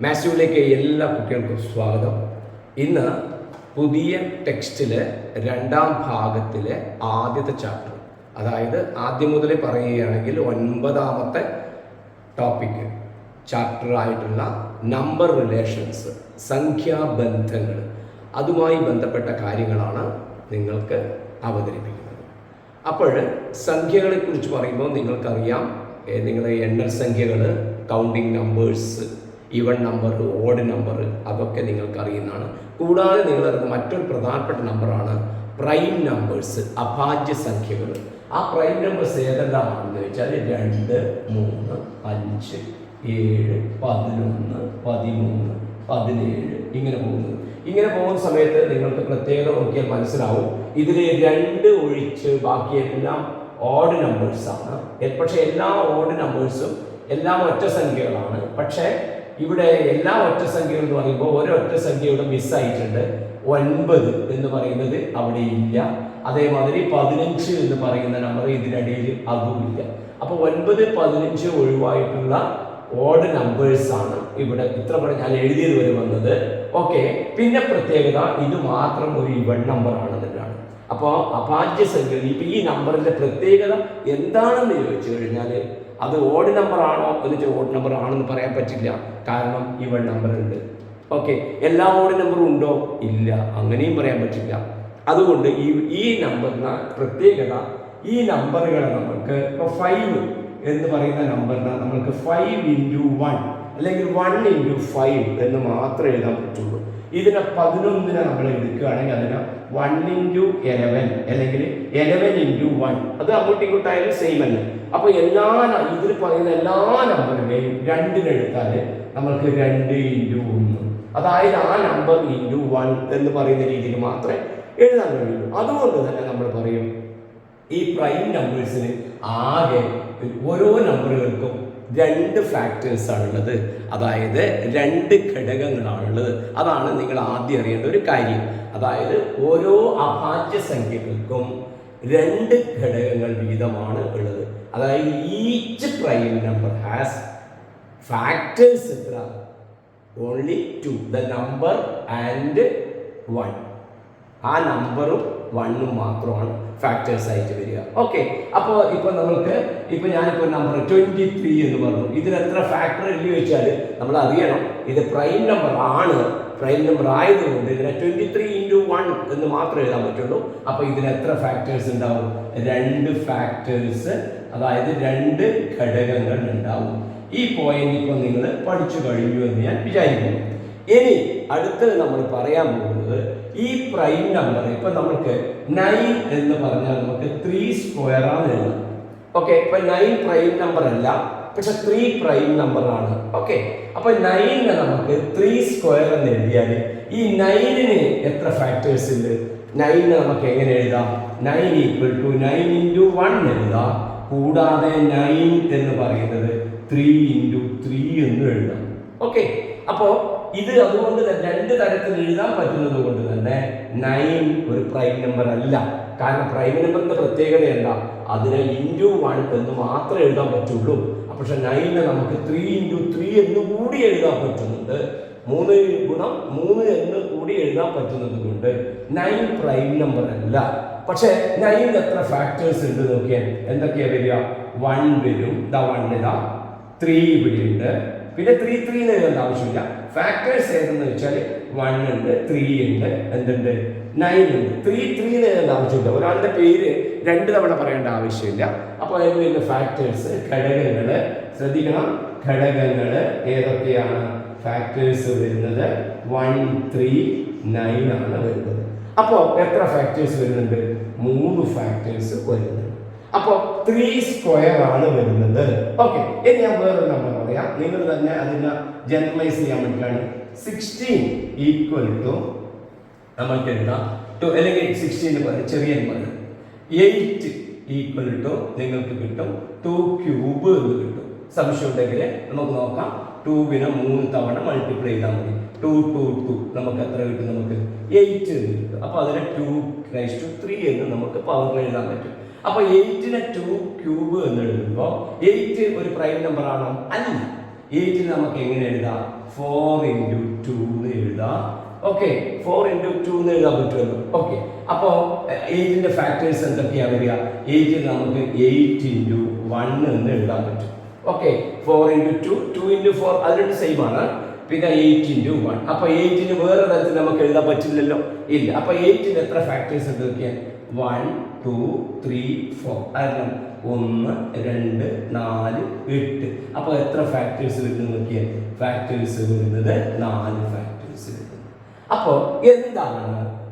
മാത്സിലേക്ക് എല്ലാ കുട്ടികൾക്കും സ്വാഗതം. ഇന്ന് പുതിയ ടെക്സ്റ്റിലെ രണ്ടാം ഭാഗത്തിലെ ആദ്യത്തെ ചാപ്റ്റർ, അതായത് ആദ്യം മുതലേ പറയുകയാണെങ്കിൽ 9ാമത്തെ ടോപ്പിക് ചാപ്റ്റർ ആയിട്ടുള്ള നമ്പർ റിലേഷൻസ്, സംഖ്യാബന്ധങ്ങൾ, അതുമായി ബന്ധപ്പെട്ട കാര്യങ്ങളാണ് നിങ്ങൾക്ക് അവതരിപ്പിക്കുന്നത്. അപ്പോൾ സംഖ്യകളെക്കുറിച്ച് പറയുമ്പോൾ നിങ്ങൾക്കറിയാം, നിങ്ങളുടെ എണ്ണൽ സംഖ്യകൾ, counting numbers, even number, odd number, അതൊക്കെ നിങ്ങൾക്ക് അറിയുന്നതാണ്. കൂടാതെ നിങ്ങളറിയുന്ന മറ്റൊരു പ്രധാനപ്പെട്ട നമ്പറാണ് പ്രൈം നമ്പേഴ്സ്, അഭാജ്യ സംഖ്യകൾ. ആ പ്രൈം നമ്പേഴ്സ് ഏതെല്ലാമാണെന്ന് വെച്ചാൽ 2, 3, 5, 7, 11, 13, 17 ഇങ്ങനെ പോകുന്നത്. ഇങ്ങനെ പോകുന്ന സമയത്ത് നിങ്ങൾക്ക് പ്രത്യേകം നോക്കിയാൽ മനസ്സിലാവും, ഇതിൽ 2 ഒഴിച്ച് ബാക്കിയെല്ലാം ഓഡ് നമ്പേഴ്സാണ്. പക്ഷേ എല്ലാ ഓഡ് നമ്പേഴ്സും എല്ലാം ഒറ്റ സംഖ്യകളാണ്. പക്ഷേ ഇവിടെ എല്ലാ ഒറ്റ സംഖ്യകൾ എന്ന് പറയുമ്പോൾ ഒരൊറ്റ സംഖ്യ ഇവിടെ മിസ്സായിട്ടുണ്ട്. 9 എന്ന് പറയുന്നത് അവിടെ ഇല്ല. അതേമാതിരി 15 എന്ന് പറയുന്ന നമ്പർ ഇതിനിടയിൽ അതുമില്ല. അപ്പോൾ 9, 15 ഒഴിവായിട്ടുള്ള ഓഡ് നമ്പേഴ്സ് ആണ് ഇവിടെ. ഇത്ര ഞാൻ എഴുതിയത് വരെ വന്നത്. ഓക്കെ, പിന്നെ പ്രത്യേകത ഇത് മാത്രം ഒരു ഇവൺ നമ്പർ ആണെന്നുള്ളതാണ്. അപ്പോൾ അഭാജ്യ സംഖ്യ, ഇപ്പം ഈ നമ്പറിന്റെ പ്രത്യേകത എന്താണെന്ന് ചോദിച്ചു കഴിഞ്ഞാൽ അത് ഓഡ് നമ്പർ ആണോ എന്ന് വെച്ചാൽ ഓഡ് നമ്പർ ആണെന്ന് പറയാൻ പറ്റില്ല, കാരണം ഇവൺ നമ്പർ ഉണ്ട്. ഓക്കെ, എല്ലാ ഓഡ് നമ്പറും ഉണ്ടോ? ഇല്ല, അങ്ങനെയും പറയാൻ പറ്റില്ല. അതുകൊണ്ട് ഈ നമ്പറിന് പ്രത്യേകത, ഈ നമ്പറുകളെ നമ്മൾക്ക് ഇപ്പോൾ 5 എന്ന് പറയുന്ന നമ്പറിന് നമ്മൾക്ക് 5 × 1 അല്ലെങ്കിൽ 1 × 5 എന്ന് മാത്രമേ എഴുതാൻ പറ്റുള്ളൂ. ഇതിനെ 11 നമ്മൾ എടുക്കുകയാണെങ്കിൽ അതിന് 1 × 11 അല്ലെങ്കിൽ 11 × 1, അത് അങ്ങോട്ടും ഇങ്ങോട്ടായാലും സെയിം അല്ലേ. അപ്പോൾ ഇതിൽ പറയുന്ന എല്ലാ നമ്പറിനെയും 2 എടുത്താൽ നമ്മൾക്ക് 2 × 1, അതായത് ആ നമ്പർ × 1 എന്ന് പറയുന്ന രീതിയിൽ മാത്രമേ എഴുതാൻ കഴിയുള്ളൂ. അതുകൊണ്ട് തന്നെ നമ്മൾ പറയും ഈ പ്രൈം നമ്പേഴ്സിന് ആകെ ഓരോ നമ്പറുകൾക്കും 2 ഫാക്ടേഴ്സ് ആണുള്ളത്, അതായത് 2 ഘടകങ്ങളാണുള്ളത്. അതാണ് നിങ്ങൾ ആദ്യം അറിയേണ്ട ഒരു കാര്യം. അതായത് ഓരോ അഭാജ്യ സംഖ്യകൾക്കും 2 ഘടകങ്ങൾ വീതമാണ് ഉള്ളത്. അതായത് each prime number has factors എത്ര? Only 2, the number and 1. ആ നമ്പറും 1ഉം മാത്രമാണ് ഫാക്ടേഴ്സ് ആയിട്ട് വരിക. ഓക്കെ, അപ്പോൾ ഇപ്പോൾ നമ്മൾക്ക് ഞാനിപ്പോൾ നമ്പർ 23 എന്ന് പറഞ്ഞു. ഇതിൽ എത്ര ഫാക്ടർ എന്ന് ചോദിച്ചാൽ നമ്മൾ അറിയണം, ഇത് പ്രൈം നമ്പർ ആണ്. പ്രൈം നമ്പർ ആയതുകൊണ്ട് ഇതിനെ 23 × 1 എന്ന് മാത്രമേ എഴുതാൻ പറ്റുള്ളൂ. അപ്പോൾ ഇതിന് എത്ര ഫാക്ടേഴ്സ് ഉണ്ടാവും? 2 ഫാക്ടേഴ്സ്, അതായത് 2 ഘടകങ്ങൾ ഉണ്ടാവും. ഈ പോയിന്റ് ഇപ്പോൾ നിങ്ങൾ പഠിച്ചു കഴിഞ്ഞു എന്ന് ഞാൻ വിചാരിക്കുന്നു. ഇനി അടുത്തത് നമ്മൾ പറയാൻ പോകുന്നത് ഈ പ്രൈം നമ്പർ. ഇപ്പൊ നമുക്ക് 9 എന്ന് പറഞ്ഞാൽ നമുക്ക് 3² ആണ് എഴുതാം. ഓക്കെ, ഇപ്പൊ 9 പ്രൈം നമ്പർ അല്ല, പക്ഷെ 3 പ്രൈം നമ്പർ ആണ്. ഓക്കെ, അപ്പൊ 9നെ നമുക്ക് 3² എന്ന് എഴുതിയാൽ ഈ 9ന് എത്ര ഫാക്ടേഴ്സ് ഉണ്ട്? 9നെ നമുക്ക് എങ്ങനെ എഴുതാം? 9 = 9 × 1 എഴുതാം. കൂടാതെ 9 എന്ന് പറയുന്നത് 3 × 3 എന്ന് എഴുതാം. ഓക്കെ, അപ്പോൾ ഇത് അതുകൊണ്ട് 2 തരത്തിൽ എഴുതാൻ പറ്റുന്നത് കൊണ്ട് തന്നെ 9 ഒരു പ്രൈം നമ്പർ അല്ല. കാരണം പ്രൈം നമ്പറിന്റെ പ്രത്യേകത എന്താ? അതിനെ × 1 എന്ന് മാത്രമേ എഴുതാൻ പറ്റുള്ളൂ. പക്ഷെ 9നെ നമുക്ക് 3 × 3 എന്ന് കൂടി എഴുതാൻ പറ്റുന്നുണ്ട്. 3 × 3 എന്ന് കൂടി എഴുതാൻ പറ്റുന്നത് കൊണ്ട് 9 പ്രൈം നമ്പർ അല്ല. പക്ഷെ 9ന് എത്ര ഫാക്ടേഴ്സ് ഉണ്ട് നോക്കിയാൽ എന്തൊക്കെയാ വരിക? 1 വരും, 1 ഇതാ, 3 ഇവിടെ ഉണ്ട്, പിന്നെ 3 എഴുതേണ്ട ആവശ്യമില്ല. ഫാക്ടേഴ്സ് ഏതെന്ന് വെച്ചാൽ 1 ഉണ്ട്, 3 ഉണ്ട്, എന്തുണ്ട്, 9 ഉണ്ട്. 3 എഴുതേണ്ട ആവശ്യമില്ല. ഒരാളുടെ പേര് 2 തവണ പറയേണ്ട ആവശ്യമില്ല. അപ്പോൾ അതിന് വരുന്ന ഫാക്ടേഴ്സ്, ഘടകങ്ങൾ ശ്രദ്ധിക്കണം. ഘടകങ്ങൾ ഏതൊക്കെയാണ്? ഫാക്ടേഴ്സ് വരുന്നത് 1, 3, 9 ആണ് വരുന്നത്. അപ്പോൾ എത്ര ഫാക്ടേഴ്സ് വരുന്നുണ്ട്? 3 ഫാക്ടേഴ്സ് വരുന്നുണ്ട്. അപ്പോൾ 3² ആണ് വരുന്നത്. ഓക്കെ, ഇനി ഞാൻ വേറൊരു നമ്പർ പറയാം, നിങ്ങൾ തന്നെ അതിനെ ജനറലൈസ് ചെയ്യാൻ വേണ്ടിയിട്ടാണ്. 16 = നമ്മൾക്ക് എഴുതാം, അല്ലെങ്കിൽ 16 പോലെ ചെറിയ നമ്പർ 8 = നിങ്ങൾക്ക് കിട്ടും 2³ എന്ന് കിട്ടും. സംശയം ഉണ്ടെങ്കിൽ നമുക്ക് നോക്കാം. 2നെ 3 തവണ മൾട്ടിപ്ലൈ ചെയ്താൽ മതി. 2 2 2 നമുക്ക് എത്ര കിട്ടും? നമുക്ക് 8 എന്ന് കിട്ടും. അപ്പോൾ അതിനെ 2⁻³ എന്ന് നമുക്ക് പവറിൽ എഴുതാൻ പറ്റും. അപ്പോൾ 8നെ 2³ എന്ന് എഴുതുമ്പോൾ 8 ഒരു പ്രൈം നമ്പർ ആണോ? അല്ല. 8 നമുക്ക് എങ്ങനെ എഴുതാം? 4 into 2 എന്ന് എഴുതാം. ഓക്കെ, 4 into 2 എന്ന് എഴുതാൻ പറ്റുമല്ലോ. ഓക്കെ, അപ്പോൾ 8ന്റെ ഫാക്ടേഴ്സ് എന്തൊക്കെയാണ് വരിക? 8 നമുക്ക് 8 into 1 എന്ന് എഴുതാൻ പറ്റും. ഓക്കെ, 4 into 2, 2 into 4 അത് രണ്ടും സെയിം ആണ്. പിന്നെ 8 into 1. അപ്പൊ 8ന് വേറെ തരത്തിൽ നമുക്ക് എഴുതാൻ പറ്റില്ലല്ലോ. ഇല്ല. അപ്പൊ 8ന് എത്ര ഫാക്ടേഴ്സ് എന്തൊക്കെയാ? 1 2 3 4. കാരണം 1 2 4 8. അപ്പൊ എത്ര ഫാക്ടേഴ്സ് വരുന്നത് നോക്കിയാൽ? ഫാക്ടേഴ്സ് വരുന്നത് 4 ഫാക്ടേഴ്സ് വരുന്നത്. അപ്പോ എന്താണ്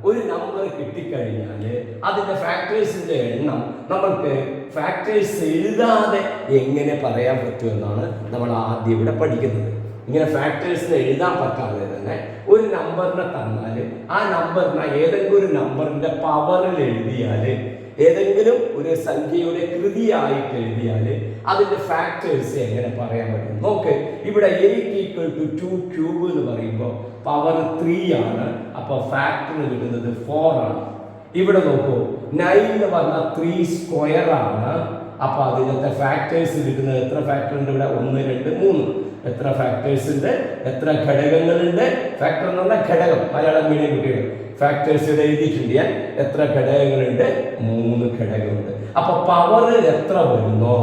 ഒരു നമ്പർ കിട്ടിക്കഴിഞ്ഞാൽ അതിന്റെ ഫാക്ടേഴ്സിന്റെ എണ്ണം നമുക്ക് ഫാക്ടേഴ്സ് എഴുതാതെ എങ്ങനെ പറയാൻ പറ്റുമെന്നാണ് നമ്മൾ ആദ്യം ഇവിടെ പഠിക്കുന്നത്. ഇങ്ങനെ ഫാക്ടേഴ്സിനെ എഴുതാൻ പറ്റാതെ തന്നെ ഒരു നമ്പറിനെ തന്നാൽ ആ നമ്പറിനെ ഏതെങ്കിലും ഒരു നമ്പറിന്റെ പവറിൽ എഴുതിയാൽ, ഏതെങ്കിലും ഒരു സംഖ്യയുടെ കൃതിയായിട്ട് എഴുതിയാൽ അതിന്റെ ഫാക്ടേഴ്സ് എങ്ങനെ പറയാൻ പറ്റും? നോക്ക്, ഇവിടെ 8 = 2 ക്യൂബ് എന്ന് പറയുമ്പോൾ പവർ 3 ആണ്. അപ്പോൾ ഫാക്ടർ കിട്ടുന്നത് 4 ആണ്. ഇവിടെ നോക്കൂ, 9 എന്ന് പറഞ്ഞാൽ 3 സ്ക്വയർ ആണ്. അപ്പൊ അതിനകത്തെ ഫാക്ടേഴ്സ് കിട്ടുന്നത് എത്ര ഫാക്ടർ ഉണ്ട് ഇവിടെ? 1 2 3. എത്ര ഫാക്ടേഴ്സ് ഉണ്ട്? എത്ര ഘടകങ്ങളുണ്ട്? ഫാക്ടർ എന്ന് പറഞ്ഞാൽ ഘടകം. മലയാളം മീഡിയം കുട്ടികൾ ഫാക്ടേഴ്സ് ഇവിടെ എഴുതിയിട്ടുണ്ട് ഞാൻ. എത്ര ഘടകങ്ങളുണ്ട്? 3 ഘടകമുണ്ട്. അപ്പൊ പവർ എത്ര വരുന്നോ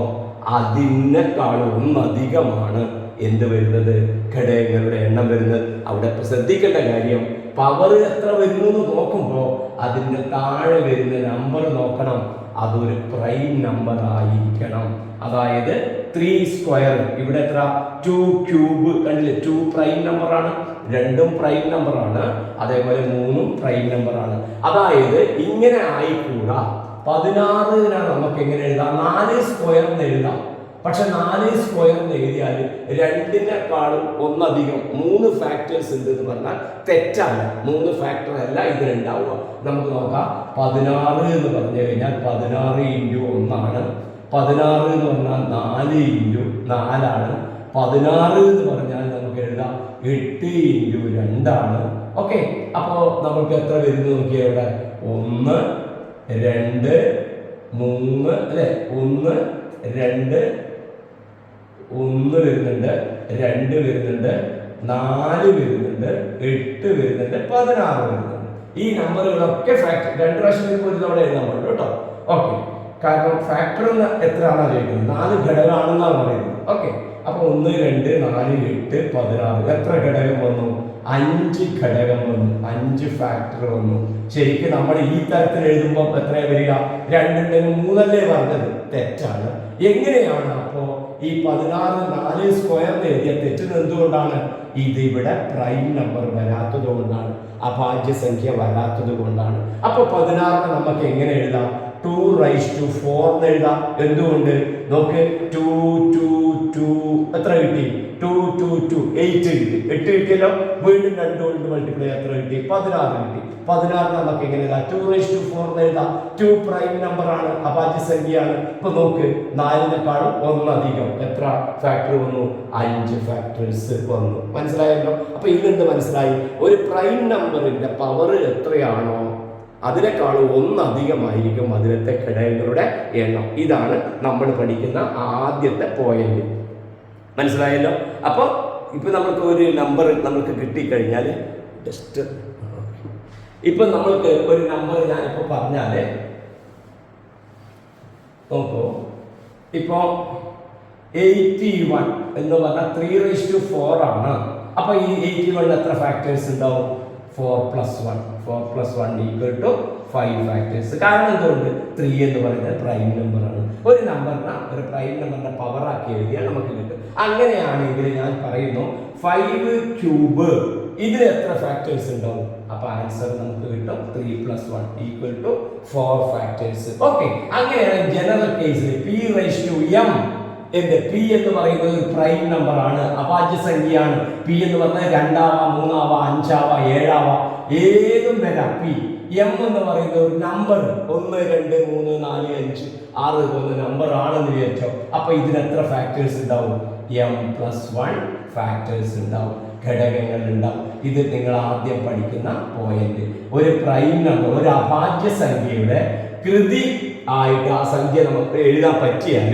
അതിനേക്കാളും ഒന്നധികമാണ് എന്ത് വരുന്നത്? ഘടകങ്ങളുടെ എണ്ണം വരുന്നത്. അവിടെ ശ്രദ്ധിക്കേണ്ട കാര്യം, പവർ എത്ര വരുന്നു എന്ന് നോക്കുമ്പോൾ അതിന്റെ താഴെ വരുന്ന നമ്പർ നോക്കണം. അതൊരു പ്രൈം നമ്പർ ആയിരിക്കണം. അതായത് 3 സ്ക്വയർ, ഇവിടെ എത്ര? 2 ക്യൂബ് കണ്ടില്ലേ? 2 പ്രൈം നമ്പർ ആണ്, 2ഉം പ്രൈം നമ്പർ ആണ്, അതേപോലെ 3ഉം പ്രൈം നമ്പർ ആണ്. അതായത് ഇങ്ങനെ ആയിക്കൂടാ. 16 നമുക്ക് എങ്ങനെ എഴുതാം? 4 സ്ക്വയർ എന്ന് എഴുതാം. പക്ഷെ 4 സ്ക്വയർ എന്ന് എഴുതിയാൽ 2-നേക്കാളും ഒന്നധികം 3 ഫാക്ടേഴ്സ് ഉണ്ട് എന്ന് പറഞ്ഞാൽ തെറ്റാണ്. 3 ഫാക്ടർ അല്ല ഇതിലുണ്ടാവുക. നമുക്ക് നോക്കാം. 16 എന്ന് പറഞ്ഞു കഴിഞ്ഞാൽ 16 into 1 ആണ്. 16 എന്ന് പറഞ്ഞാൽ 4 into 4 ആണ്. 16 എന്ന് പറഞ്ഞാൽ നമുക്ക് എഴുതാം 8 into 2 ആണ്. ഓക്കെ, അപ്പോ നമുക്ക് എത്ര വരുന്നു നോക്കിയാൽ ഇവിടെ 1 2 3 അല്ലെ? 1 2 1 വരുന്നുണ്ട്, 2 വരുന്നുണ്ട്, 4 വരുന്നുണ്ട്, 8 വരുന്നുണ്ട്, 16 വരുന്നുണ്ട്. ഈ നമ്പറുകളൊക്കെ ഫാക്ടർ 2 പ്രാവശ്യം വരുമ്പോൾ ഒരു തവണ എഴുതാൻ പാടുള്ളൂ കേട്ടോ. ഓക്കെ, കാരണം ഫാക്ടർ എത്രയാണോ ചോദിക്കുന്നത്? 4 ഘടകമാണെന്നാണ് പറയുന്നത്. ഓക്കെ, അപ്പൊ 1 2 4 8 16. എത്ര ഘടകം വന്നു? 5 ഘടകം വന്നു, 5 ഫാക്ടർ വന്നു. ശരിക്കും നമ്മൾ ഈ തരത്തിൽ എഴുതുമ്പോൾ എത്രയാ വരിക? 2 3 പറഞ്ഞത് തെറ്റാണ്. എങ്ങനെയാണ് അപ്പോ ഈ 16 4 സ്ക്വയർ എഴുതിയ തെറ്റുന്നത്? എന്തുകൊണ്ടാണ്? ഇത് ഇവിടെ പ്രൈം നമ്പർ വരാത്തത് കൊണ്ടാണ്, അഭാജ്യസംഖ്യ വരാത്തത് കൊണ്ടാണ്. അപ്പൊ 16 നമുക്ക് എങ്ങനെ എഴുതാം? 2⁴ എന്ന് എഴുതാം. എന്തുകൊണ്ട്? നോക്ക്, 2 2 2 എത്ര കിട്ടി? 2 2 2 8 കിട്ടി. 8 കിട്ടിയല്ലോ. വീണ്ടും 2 കൊണ്ട് മൾട്ടിപ്ലൈ എത്ര കിട്ടി? 16 കിട്ടി. 16 നമുക്ക് എങ്ങനെ എഴുതാം? 2⁴ എന്ന് എഴുതാം. 2 പ്രൈം നമ്പർ ആണ്, അഭാജ്യസംഖ്യയാണ്. ഇപ്പൊ നോക്ക്, 4-നേക്കാളും ഒന്നധികം എത്ര ഫാക്ടർ വന്നു? 5 ഫാക്ടേഴ്സ് വന്നു. മനസ്സിലായല്ലോ? അപ്പൊ ഇതെന്ത് മനസ്സിലായി? ഒരു പ്രൈം നമ്പറിന്റെ പവർ എത്രയാണോ അതിനേക്കാളും ഒന്നധികമായിരിക്കും അതിലത്തെ ഘടകങ്ങളുടെ എണ്ണം. ഇതാണ് നമ്മൾ പഠിക്കുന്ന ആദ്യത്തെ പോയിന്റ്. മനസ്സിലായല്ലോ? അപ്പോൾ ഇപ്പൊ നമുക്ക് ഒരു നമ്പർ നമുക്ക് കിട്ടിക്കഴിഞ്ഞാൽ ജസ്റ്റ് ഇപ്പൊ നമ്മൾക്ക് ഒരു നമ്പർ ഞാനിപ്പോ പറഞ്ഞാല് നോക്കൂ, ഇപ്പോ 81 എന്ന് പറഞ്ഞാൽ 3⁴ ആണ്. അപ്പൊ ഈ 81 എത്ര ഫാക്ടേഴ്സ് ഉണ്ടാവും? 4 + 1 = 5 ഫാക്ടേഴ്സ്. കാരണം എന്തുകൊണ്ട്? 3 എന്ന് പറയുന്നത് പ്രൈം നമ്പറാണ്. ഒരു നമ്പറിനെ ഒരു പ്രൈം നമ്പറിന്റെ പവർ ആക്കി എഴുതിയാൽ നമുക്ക് കിട്ടും. അങ്ങനെയാണെങ്കിൽ ഞാൻ പറയുന്നു 5 ക്യൂബ്, ഇതിൽ എത്ര ഫാക്ടേഴ്സ് ഉണ്ടാവും? അപ്പൊ ആൻസർ നമുക്ക് കിട്ടും 3 + 1 = 4 ഫാക്ടേഴ്സ്. ഓക്കെ, അങ്ങനെയാണ് ജനറൽ കേസിൽ P⁻m എന്ത്? പി എന്ന് പറയുന്നത് ഒരു പ്രൈം നമ്പർ ആണ്, അഭാജ്യസംഖ്യയാണ്. പി എന്ന് പറഞ്ഞാൽ 2 ആവാം, 3 ആവാം, 5 ആവാം, 7 ആവാം, ഏതും വരാം. പി എം എന്ന് പറയുന്ന ഒരു നമ്പർ 1 2 3 4 5 6 പോകുന്ന നമ്പർ ആണെന്ന് വിചാരിച്ചോ. അപ്പൊ ഇതിന് എത്ര ഫാക്ടേഴ്സ് ഉണ്ടാവും? m+1 ഫാക്ടേഴ്സ് ഉണ്ടാവും, ഘടകങ്ങൾ ഉണ്ടാവും. ഇത് നിങ്ങൾ ആദ്യം പഠിക്കുന്ന പോയിന്റ്. ഒരു പ്രൈം നമ്പർ, ഒരു അഭാജ്യ സംഖ്യയുടെ കൃതി ആയിട്ട് ആ സംഖ്യ നമുക്ക് എഴുതാൻ പറ്റിയാൽ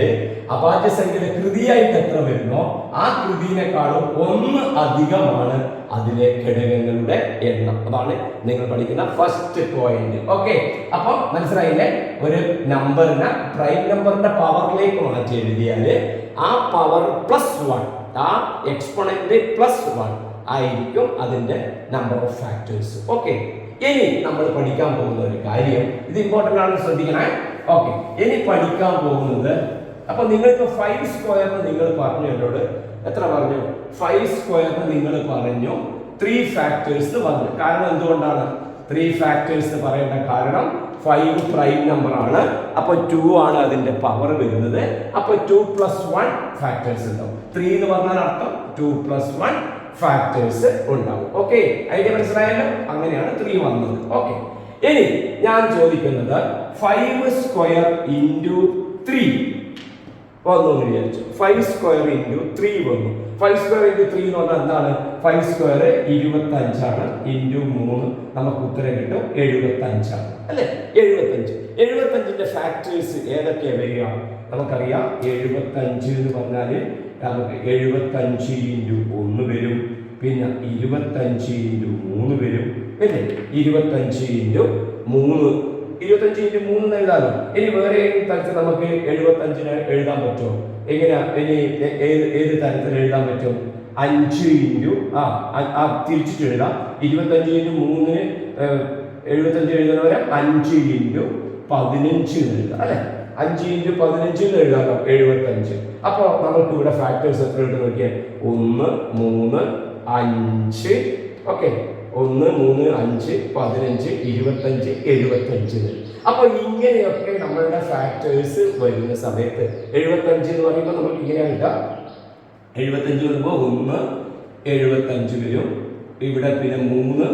അഭാജ്യ സംഖ്യയുടെ കൃതിയായിട്ട് എത്ര വരുന്നോ ആ കൃതിയിനെക്കാളും 1 അധികമാണ് അതിലെ ഘടകങ്ങളുടെ എണ്ണം. അതാണ് നിങ്ങൾ പഠിക്കുന്ന ഫസ്റ്റ് പോയിന്റ്. ഓക്കെ, അപ്പൊ മനസ്സിലായില്ലേ? ഒരു നമ്പറിനെ പ്രൈം നമ്പറിന്റെ പവറിലേക്ക് മാറ്റി എഴുതിയാല് ആ പവർ +1, ആ എക്സ്പോണന്റ് +1 ആയിരിക്കും അതിന്റെ നമ്പർ ഓഫ് ഫാക്ടേഴ്സ്. ഓക്കെ, ഇനി നമ്മൾ പഠിക്കാൻ പോകുന്ന ഒരു കാര്യം, ഇത് ഇമ്പോർട്ടന്റ് ആണ്, ശ്രദ്ധിക്കണേ. ഓക്കെ, ഇനി പഠിക്കാൻ പോകുന്നത്, അപ്പൊ നിങ്ങളിപ്പോ 5 സ്ക്വയറിന് നിങ്ങൾ പറഞ്ഞു എന്നോട്, എത്ര പറഞ്ഞു? 5 സ്ക്വയറിന് നിങ്ങൾ പറഞ്ഞു 3 ഫാക്ടേഴ്സ് പറഞ്ഞു. കാരണം എന്തുകൊണ്ടാണ് 3 ഫാക്ടേഴ്സ് പറയേണ്ട കാരണം? 5 പ്രൈം നമ്പർ ആണ്, അപ്പൊ 2 ആണ് അതിന്റെ പവർ വരുന്നത്. അപ്പൊ 2 + 1 ഫാക്ടേഴ്സ് ഉണ്ടാവും. 3 എന്ന് പറഞ്ഞാൽ അർത്ഥം 2 + 1 ഫാക്ടേഴ്സ് ഉണ്ടാവും. ഓക്കെ, ഐഡിയ മനസ്സിലായല്ലോ? അങ്ങനെയാണ് 3 വന്നത്. ഓക്കെ, ഇനി ഞാൻ ചോദിക്കുന്നത് 5 സ്ക്വയർ ഇൻറ്റു 3 വന്നു എന്ന് വിചാരിച്ചു. 5 സ്ക്വയർ ഇൻറ്റു 3 വന്നു. 5 സ്ക്വയർ ഇൻറ്റു 3 എന്ന് പറഞ്ഞാൽ എന്താണ്? 5 സ്ക്വയർ 25 ആണ്, ഇൻറ്റു 3 നമുക്ക് ഉത്തരം കിട്ടും 75 ആണ്, അല്ലെ? 75ന്റെ ഫാക്ടേഴ്സ് ഏതൊക്കെയാ വരിക? നമുക്കറിയാം 75 എന്ന് പറഞ്ഞാൽ നമുക്ക് 75 ഇൻറ്റു 1 വരും, പിന്നെ 25 ഇൻറ്റു 3 വരും, പിന്നെ 25 ഇൻറ്റു 3 എന്ന് എഴുതാമല്ലോ. ഇനി വേറെ ഏത് തരത്തിൽ നമുക്ക് 75നെ എഴുതാൻ പറ്റുമോ? എങ്ങനെയാ? ഇനി ഏത് തരത്തിൽ എഴുതാൻ പറ്റും? 5 ഇൻറ്റു തിരിച്ചിട്ട് എഴുതാം. 25 ഇൻറ്റു 3 75 എഴുതുന്നവരെ 5 ഇൻറ്റു 15 എന്ന് എഴുതാം, അല്ലെ? 5 ഇൻറ്റു 15 എന്ന് എഴുതാമല്ലോ 75. അപ്പോൾ നമുക്ക് ഇവിടെ ഫാക്ടേഴ്സ് എത്ര ഉണ്ട് നോക്കിയാൽ 1 3 5. ഓക്കെ, 1 3 5 15 25 75. അപ്പൊ ഇങ്ങനെയൊക്കെ നമ്മളുടെ ഫാക്ടേഴ്സ് വരുന്ന സമയത്ത് 75 എന്ന് പറയുമ്പോൾ നമുക്ക് ഇങ്ങനെയാണ് കിട്ടുക. 75 വരുമ്പോൾ 1 75 വരും, ഇവിടെ പിന്നെ 3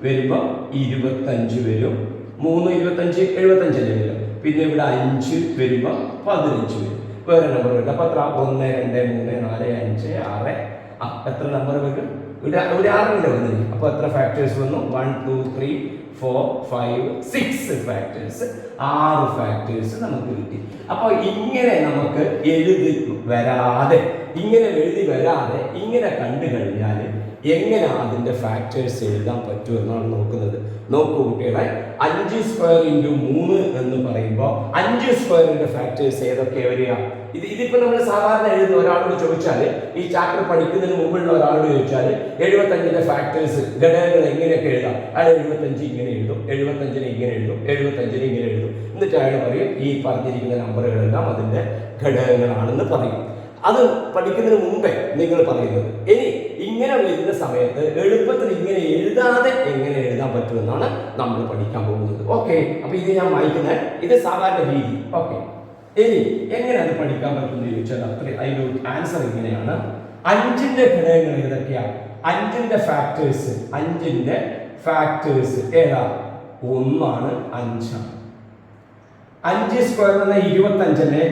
വരുമ്പോൾ 25 വരും, 3 25 75 വരും, പിന്നെ ഇവിടെ 5 വരുമ്പോൾ 15 വരും. വേറെ നമ്പർ വരും. അപ്പൊ എത്ര? 1 2 3 4 5 6. എത്ര നമ്പർ വരും? ഒരു 6 വന്നു. അപ്പൊ എത്ര ഫാക്ടേഴ്സ് വന്നു? 1 2 3 4 5 6 ഫാക്ടേഴ്സ്, 6 ഫാക്ടേഴ്സ് നമുക്ക് കിട്ടി. അപ്പൊ ഇങ്ങനെ നമുക്ക് എഴുതി വരാതെ ഇങ്ങനെ കണ്ടു കഴിഞ്ഞാൽ എങ്ങനെ അതിന്റെ ഫാക്ടേഴ്സ് എഴുതാൻ പറ്റുമെന്നാണ് നോക്കുന്നത്. നോക്കൂ കുട്ടികളെ, 5 സ്ക്വയർ ഇൻറ്റു 3 എന്ന് പറയുമ്പോൾ 5 സ്ക്വയറിന്റെ ഫാക്ടേഴ്സ് ഏതൊക്കെ വരിക? ഇതിപ്പോ നമ്മൾ സാധാരണ എഴുതുന്ന ഒരാളോട് ചോദിച്ചാൽ, ഈ ചാപ്റ്റർ പഠിക്കുന്നതിന് മുമ്പുള്ള ഒരാളോട് ചോദിച്ചാൽ 75ന്റെ ഫാക്ടേഴ്സ് ഘടകങ്ങൾ എങ്ങനെയൊക്കെ എഴുതാം? അയാൾ 75 ഇങ്ങനെ എഴുതും, 75നെ ഇങ്ങനെ എഴുതും, 75നെ ഇങ്ങനെ എഴുതും. എന്നിട്ട് അയാൾ പറയും ഈ പറഞ്ഞിരിക്കുന്ന നമ്പറുകളെല്ലാം അതിന്റെ ഘടകങ്ങളാണെന്ന് പറയും. അത് പഠിക്കുന്നതിന് മുമ്പേ നിങ്ങൾ പറയുന്നത്. ഇനി ഇങ്ങനെ വരുന്ന സമയത്ത് എളുപ്പത്തിൽ ഇങ്ങനെ എഴുതാതെ എങ്ങനെ എഴുതാൻ പറ്റുമെന്നാണ് നമ്മൾ പഠിക്കാൻ പോകുന്നത്. ഓക്കെ, അപ്പൊ ഇത് ഞാൻ വായിക്കുന്നത്, ഇത് സാധാരണ രീതി. ഓക്കെ, ഇനി എങ്ങനെ അത് പഠിക്കാൻ പറ്റുമെന്ന് ചോദിച്ചാൽ അതിന്റെ ആൻസർ ഇങ്ങനെയാണ്. 5ന്റെ ഘടകങ്ങൾ ഏതൊക്കെയാണ്? 5ന്റെ ഫാക്ടേഴ്സ് ഏതാ? 1 ആണ്, 5 ആണ്. 5 സ്ക്വയർ എന്ന 25 അല്ലേ?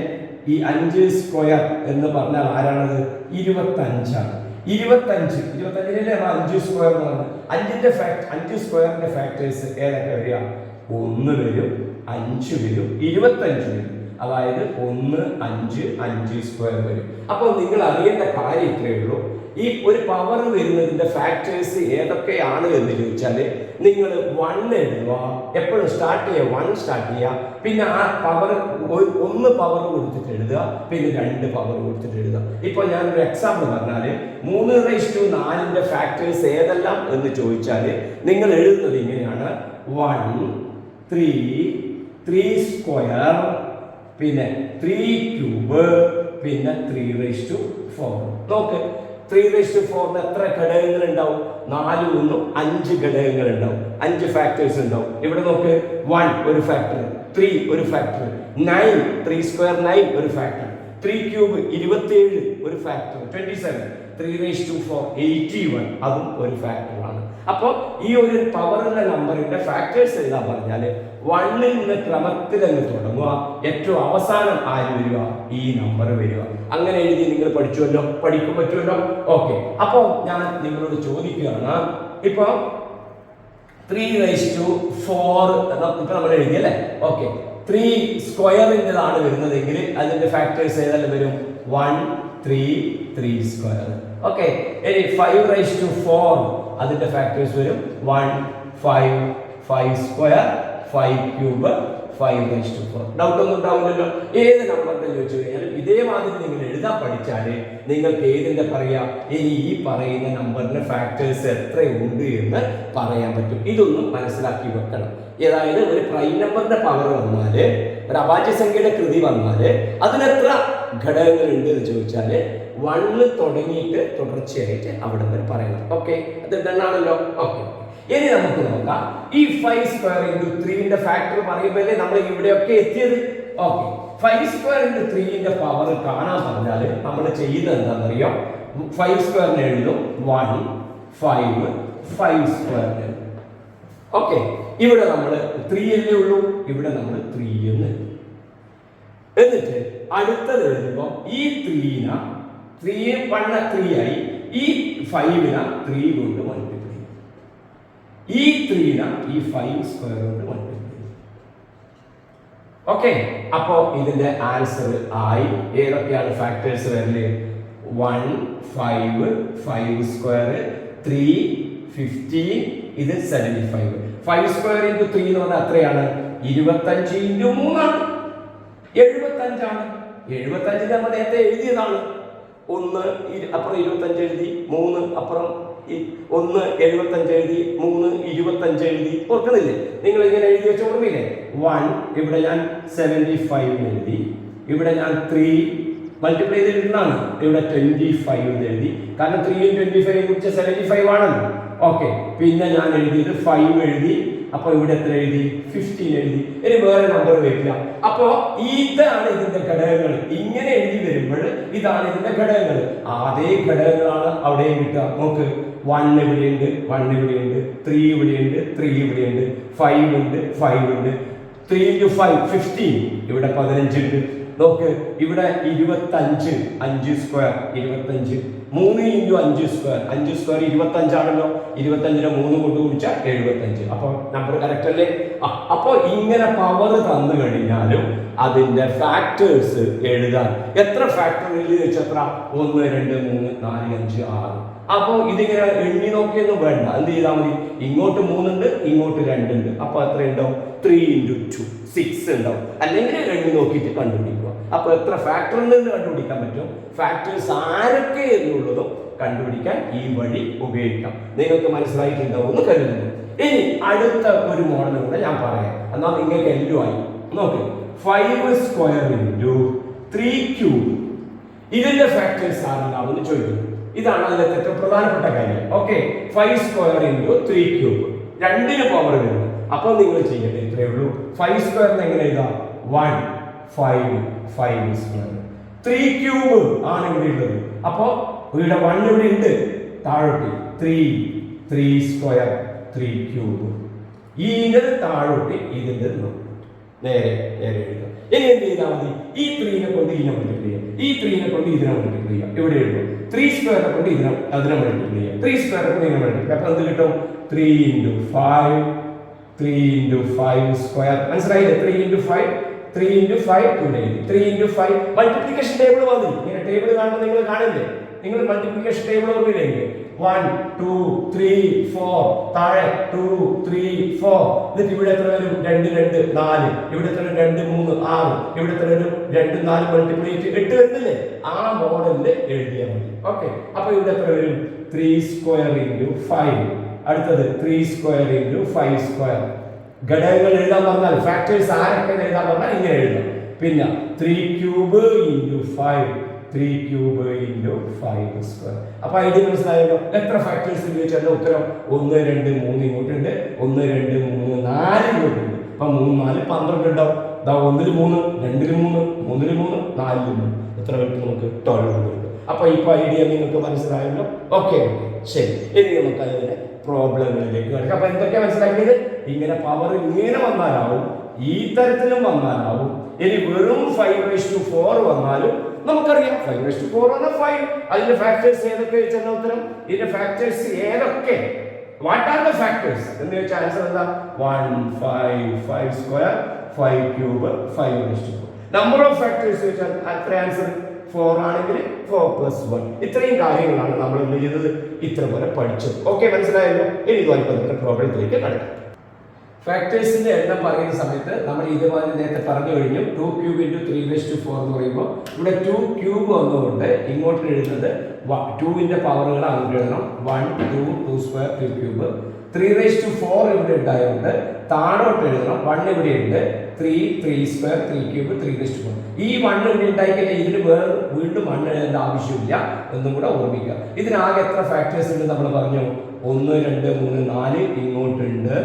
ഈ 5 സ്ക്വയർ എന്ന് പറഞ്ഞാൽ ആരാണത്? 25 ആണ്. 25-ലെ 5 സ്ക്വയർ എന്ന് പറഞ്ഞാൽ 5 സ്ക്വയറിന്റെ ഫാക്ടേഴ്സ് ഏതൊക്കെ വരിക? 1 വരും, 5 വരും, 25 വരും. അതായത് 1 5 5 സ്ക്വയർ വരും. അപ്പോൾ നിങ്ങൾ അറിയേണ്ട കാര്യം ഇത്രയേ ഉള്ളൂ. ഈ ഒരു പവർ വരുന്നതിന്റെ ഫാക്ടേഴ്സ് ഏതൊക്കെയാണ് എന്ന് ചോദിച്ചാൽ നിങ്ങൾ 1 എഴുതുക. എപ്പോഴും സ്റ്റാർട്ട് ചെയ്യുക 1 സ്റ്റാർട്ട് ചെയ്യുക. പിന്നെ ആ പവർ 1 പവർ കൊടുത്തിട്ട് എഴുതുക, പിന്നെ 2 പവർ കൊടുത്തിട്ട് എഴുതുക. ഇപ്പൊ ഞാനൊരു എക്സാമ്പിൾ പറഞ്ഞാൽ 3/4ന്റെ ഫാക്ടേഴ്സ് ഏതെല്ലാം എന്ന് ചോദിച്ചാൽ നിങ്ങൾ എഴുതുന്നത് ഇങ്ങനെയാണ്: 1 3 സ്ക്വയർ, പിന്നെ 3 ക്യൂബ്, പിന്നെ 3/4. നോക്ക്, 3/4 എത്ര ഘടകങ്ങൾ ഉണ്ടാവും? 4 1 5 ഘടകങ്ങൾ ഉണ്ടാവും, 5 ഫാക്ടേഴ്സ് ഉണ്ടാവും. ഇവിടെ നോക്ക്, 1 ഒരു ഫാക്ടർ, 3 ഒരു ഫാക്ടർ, 9 3 സ്ക്വയർ 9 ഒരു ഫാക്ടർ, 3 ക്യൂബ് 27 ഒരു ഫാക്ടർ, 27, 3/4 81 അതും ഒരു ഫാക്ടറാണ്. അപ്പോൾ ഈ ഒരു പവറുള്ള നമ്പറിന്റെ ഫാക്ടേഴ്സ് എഴുതാൻ പറഞ്ഞാൽ 1ൽ നിന്ന് ക്രമത്തിൽ അങ്ങ് തുടങ്ങുക, ഏറ്റവും അവസാനം ആര് വരിക? ഈ നമ്പർ വരിക. അങ്ങനെ എഴുതി നിങ്ങൾ പഠിക്കാൻ പറ്റുമല്ലോ. ഓക്കെ, അപ്പോൾ ഞാൻ നിങ്ങളോട് ചോദിക്കുകയാണ്, ഇപ്പൊ 3/4 ഇപ്പൊ നമ്മൾ എഴുതി അല്ലേ? ഓക്കെ, 3 സ്ക്വയറിൻ്റെതാണ് വരുന്നതെങ്കിൽ അതിന്റെ ഫാക്ടേഴ്സ് ഏതെല്ലാം വരും? 1 3 3 സ്ക്വയർ. ഓക്കെ, ഇനി 5 റൈസ് ടു 4 അതിന്റെ ഫാക്ടേഴ്സ് വരും 1 5 5 square 5 cube 5 raise to 4. Doubt ഒന്നും ഉണ്ടാവില്ലല്ലോ. ഏത് നമ്പറിന്റെ ചോദിച്ചു കഴിഞ്ഞാൽ ഇതേമാതിരി നിങ്ങൾ എഴുതാൻ പഠിച്ചാൽ നിങ്ങൾക്ക് ഏതിന്റെ പറയാം, ഇനി ഈ പറയുന്ന നമ്പറിന്റെ ഫാക്ടേഴ്സ് എത്രയുണ്ട് എന്ന് പറയാൻ പറ്റും. ഇതൊന്നും മനസ്സിലാക്കി വെക്കണം. അതായത് ഒരു പ്രൈം നമ്പറിന്റെ പവർ വന്നാൽ, ഒരു അഭാജ്യ സംഖ്യയുടെ കൃതി വന്നാൽ അതിനെത്ര ഘടകങ്ങൾ ഉണ്ട് എന്ന് ചോദിച്ചാൽ 1 തുടങ്ങിയിട്ട് തുടർച്ചയായിട്ട് അവിടെ വരെ പറയണം. ഓക്കെ, അത് ഡണ്ണാണല്ലോ. ഓക്കെ, ഇനി നമുക്ക് നോക്കാം. ഈ 5 സ്ക്വയർ ഇൻറ്റു 3ന്റെ ഫാക്ടർ പറയുമ്പോഴേ നമ്മൾ ഇവിടെയൊക്കെ എത്തിയത്. ഓക്കെ, 5 സ്ക്വയർ ഇൻറ്റു 3ന്റെ പവർ കാണാൻ പറഞ്ഞാൽ നമ്മൾ ചെയ്യുന്നത് എന്താണെന്നറിയോ? 5 സ്ക്വയറിന് എഴുതും 1 5 5 സ്ക്വയറിന് എഴുതും. ഓക്കെ, ഇവിടെ നമ്മൾ 3 അല്ലേ ഉള്ളൂ, ഇവിടെ നമ്മൾ 3 എന്ന് എഴുതും. എന്നിട്ട് അടുത്തത് എഴുതുമ്പോൾ ഈ 3നെ 3 1 3 ആയി, ഈ 5നെ 3 കൊണ്ട് മൾട്ടിപ്ലൈ, ഈ 3നെ ഈ 5 സ്ക്വയർ കൊണ്ട് മൾട്ടിപ്ലൈ. ഓക്കെ, അപ്പോ ഇതിന്റെ ആൻസർ ആയി. ഏതൊക്കെയാണ് ഫാക്ടേഴ്സ് വരല്? 1 5 5 സ്ക്വയർ 3 15, ഇത് 75. 5 സ്ക്വയർ ഇൻറ്റു 3 എന്ന് പറഞ്ഞാൽ എത്രയാണ്? 25 ഇൻറ്റു 3 ആണ്, 75 ആണ്. 75 നമ്മൾ നേരത്തെ എഴുതിയതാണ്. 1 അപ്പുറം 25 എഴുതി, 3 അപ്പുറം 1 75 എഴുതി, 3 25 എഴുതി. ഓർക്കുന്നില്ലേ? നിങ്ങൾ ഇങ്ങനെ എഴുതി വെച്ച ഓർമ്മയില്ലേ? 1 ഇവിടെ ഞാൻ 75 എഴുതി, ഇവിടെ ഞാൻ 3 മൾട്ടിപ്ലൈ ചെയ്തിരുന്നാണ്, ഇവിടെ 25 എഴുതി. കാരണം 3 25 കുറിച്ച് 75 ആണല്ലോ. ഓക്കെ, പിന്നെ ഞാൻ എഴുതിയത് 5 എഴുതി, അപ്പൊ ഇവിടെ എത്ര എഴുതി? 15 എഴുതി. ഇനി വേറെ നമ്പർ വരില്ല. അപ്പോ ഇതാണ് ഇതിന്റെ ഘടകങ്ങൾ. ഇങ്ങനെ എഴുതി വരുമ്പോൾ ഇതാണ് ഇതിന്റെ ഘടകങ്ങൾ. അതേ ഘടകങ്ങളാണ് അവിടെയും കിട്ടുക. നോക്ക്, 1 ഇവിടെയുണ്ട്, 1 ഇവിടെയുണ്ട്, 3 ഇവിടെയുണ്ട്, 3 ഇവിടെയുണ്ട്, 5 ഉണ്ട്, 5 ഉണ്ട്, 3 into 5 15, ഇവിടെ 15 ഉണ്ട്. നോക്ക്, ഇവിടെ 25 5 സ്ക്വയർ 25, 3 into 5 സ്ക്വയർ 5 സ്ക്വയർ 25 ആണല്ലോ. 25നെ 3 കൊണ്ട് ഗുണിച്ചാൽ 75. അപ്പോൾ നമ്പർ കറക്റ്റ് അല്ലേ? അപ്പൊ ഇങ്ങനെ പവർ തന്നു കഴിഞ്ഞാലും അതിന്റെ ഫാക്ടേഴ്സ് എഴുതാൻ എത്ര ഫാക്ടർ എഴുതി വെച്ചെത്ര? 1 2 3 4 5 6. അപ്പോ ഇതിങ്ങനെ എണ്ണി നോക്കിയൊന്നും വേണ്ട. എന്ത് ചെയ്താൽ മതി? ഇങ്ങോട്ട് 3 ഉണ്ട്, ഇങ്ങോട്ട് 2 ഉണ്ട്. അപ്പൊ എത്ര ഉണ്ടാവും? 3 into 2 6 ഉണ്ടാവും. അല്ലെങ്കിൽ എണ്ണി നോക്കിയിട്ട് കണ്ടുപിടിക്കുക. അപ്പൊ എത്ര ഫാക്ടർ ഉണ്ടെന്ന് കണ്ടുപിടിക്കാൻ പറ്റും. ഫാക്ടേഴ്സ് ആരൊക്കെ എന്നുള്ളതും കണ്ടുപിടിക്കാൻ ഈ വഴി ഉപയോഗിക്കാം. നിങ്ങൾക്ക് മനസ്സിലായിട്ടുണ്ടാവും എന്ന് കരുതുന്നു. ഇനി അടുത്ത ഒരു മോഡൽ കൂടെ ഞാൻ പറയാം, എന്നാൽ നിങ്ങൾക്ക് എല്ലാം ആയി. നോക്ക്, 5 സ്ക്വയർ ഇൻറ്റു 3 ക്യൂബ് ഇതിന്റെ ഫാക്ടേഴ്സ് ആരെല്ലാമെന്ന് ചോദിക്കുന്നു. ഇതാണ് അതിലെ ഏറ്റവും പ്രധാനപ്പെട്ട കാര്യം. ഓക്കെ, 5 സ്ക്വയർ ഇൻറ്റു 3 ക്യൂബ്, 2ന് പവർ വരുന്നു. അപ്പൊ നിങ്ങൾ ചെയ്യേണ്ടത് ഇത്രയേ ഉള്ളൂ. 5 സ്ക്വയറിന് എങ്ങനെ എഴുതാം? 1 5 5 സ്ക്വയർ. 3 ക്യൂബ് ആണ് ഇവിടെ ഉള്ളത്. അപ്പോ ഇവിടെ 1 ഇവിടെ ഉണ്ട്, താഴോട്ട് 3 3 സ്ക്വയർ 3 ക്യൂബ്. ഇതിന്റെ താഴോട്ട് ഇതിന്റെ നേരെ നേരെ എഴുതാം. ഇനി എന്ത് ചെയ്താൽ മതി? ഈ 3നെ കൊണ്ട് ഇതിനെ മൾട്ടിപ്ലൈ ചെയ്യാം, ഈ 3നെ കൊണ്ട് ഇതിനെ മൾട്ടിപ്ലൈ ചെയ്യാം. ഇവിടെ എഴുതും 3 സ്ക്വയറിനെ കൊണ്ട് അതിനെ മൾട്ടിപ്ലൈ ചെയ്യാം, 3 സ്ക്വയറിനെ കൊണ്ട് ഇതിനെ മൾട്ടിപ്ലൈ. അപ്പൊ എന്ത് കിട്ടും? 3 into 5 3 into 5 സ്ക്വയർ. മനസ്സിലായില്ലേ? 3 into 5 3 into 5 ഇവിടെ 3 into 5 മൾട്ടിപ്ലിക്കേഷൻ ടേബിൾ വന്നു. ഇങ്ങനെ ടേബിൾ കാണുമ്പോൾ നിങ്ങൾ കാണില്ലേ? നിങ്ങൾ മൾട്ടിപ്ലിക്കേഷൻ ടേബിൾ ഓർമ്മയില്ലേ? 1 2 3 4 താഴെ 2 3 4. എന്നിട്ട് ഇവിടെ എത്ര വരും? 2 2 4. ഇവിടെ എത്ര? 2 3 6. ഇവിടെ എത്ര വരും? 2 4 മൾട്ടിപ്ലൈ 8 വരുന്നില്ലേ? ആ മോഡലിൽ എഴുതിയാൽ മതി. ഓക്കെ, അപ്പൊ ഇവിടെ എത്ര വരും? 3 സ്ക്വയർ ഇൻറ്റു 5. അടുത്തത് 3 സ്ക്വയർ ഇൻറ്റു 5 സ്ക്വയർ. ഘടകങ്ങൾ എഴുതാൻ പറഞ്ഞാൽ ഫാക്ടേഴ്സ് ആരൊക്കെ എഴുതാൻ പറഞ്ഞാൽ ഇങ്ങനെ എഴുതാം. പിന്നെ 3 cube into 5 3 cube into 5 square. അപ്പൊ ഐഡിയ മനസ്സിലായല്ലോ? എത്ര ഫാക്ടേഴ്സ് ചോദിച്ചാൽ ഉത്തരം 1 2 3 ഇങ്ങോട്ടുണ്ട്, 1 2 3 4 ഇങ്ങോട്ടുണ്ട്. അപ്പൊ 3 4 12 ഉണ്ടാവും. 1 3 2 3 3 3 4 3 എത്ര കിട്ടും? നമുക്ക് 12 കിട്ടും. അപ്പൊ ഇപ്പൊ ഐഡിയ നിങ്ങൾക്ക് മനസ്സിലായല്ലോ? ഓക്കെ, ശരി. ഇനി നമുക്ക് അതിന്റെ പ്രോബ്ലങ്ങളിലേക്ക് കിടക്കാം. അപ്പൊ എന്തൊക്കെയാ മനസ്സിലാക്കിയത്? ഇങ്ങനെ പവർ ഇങ്ങനെ വന്നാലാവും, ഈ തരത്തിലും വന്നാലാവും. ഇനി വെറും 5/4 വന്നാലും നമുക്കറിയാം 5/4 ആണ് 5. അതിന്റെ ഫാക്ടേഴ്സ് ഏതൊക്കെ വെച്ചാൽ ഉത്തരം? ഇതിന്റെ ഫാക്ടേഴ്സ് ഏതൊക്കെ? വാട്ട് ആർ ദ ഫാക്ടേഴ്സ് എന്ന് വെച്ചാൽ ആൻസർ എന്താ? 1 5 5 square 5 cube 5^4. Number of factors വെച്ചാൽ അത്ര ആൻസർ 4 ആണെങ്കിൽ 4+1. ഇത്രയും കാര്യങ്ങളാണ് നമ്മൾ എന്ത് ചെയ്തത്, ഇത്ര പോലെ പഠിച്ചത്. ഓക്കെ, മനസ്സിലായല്ലോ. ഇനി ഇതുപോലെ പ്രോബ്ലത്തിലേക്ക് കടക്കാം. ഫാക്ടേഴ്സിന്റെ എണ്ണം പറയുന്ന സമയത്ത് നമ്മൾ ഇതുപോലെ നേരത്തെ പറഞ്ഞു കഴിഞ്ഞു. 2 ക്യൂബ് ഇൻറ്റു 3^4 എന്ന് പറയുമ്പോൾ ഇവിടെ 2 ക്യൂബ് വന്നുകൊണ്ട് ഇങ്ങോട്ട് എഴുതുന്നത് 2ന്റെ പവറുകൾ അങ്ങോട്ട് എഴുതണം. 1 2 2 സ്ക്വയർ 2 ക്യൂബ്. 3^4 ഇവിടെ ഉണ്ടായതുകൊണ്ട് താഴോട്ട് എഴുതണം. 1 ഇവിടെ ഉണ്ട്. 3 3 സ്ക്വയർ 3 ക്യൂബ് 3^4. ഈ 1 ഇവിടെ ഉണ്ടായിക്കഴിഞ്ഞാൽ ഇതിന് വീണ്ടും 1 എഴുതേണ്ട ആവശ്യമില്ല എന്നും കൂടെ ഓർമ്മിക്കുക. ഇതിനാകെ എത്ര ഫാക്ടേഴ്സ് ഉണ്ട് നമ്മൾ പറഞ്ഞു? 1 2 3 4 ഇങ്ങോട്ടുണ്ട്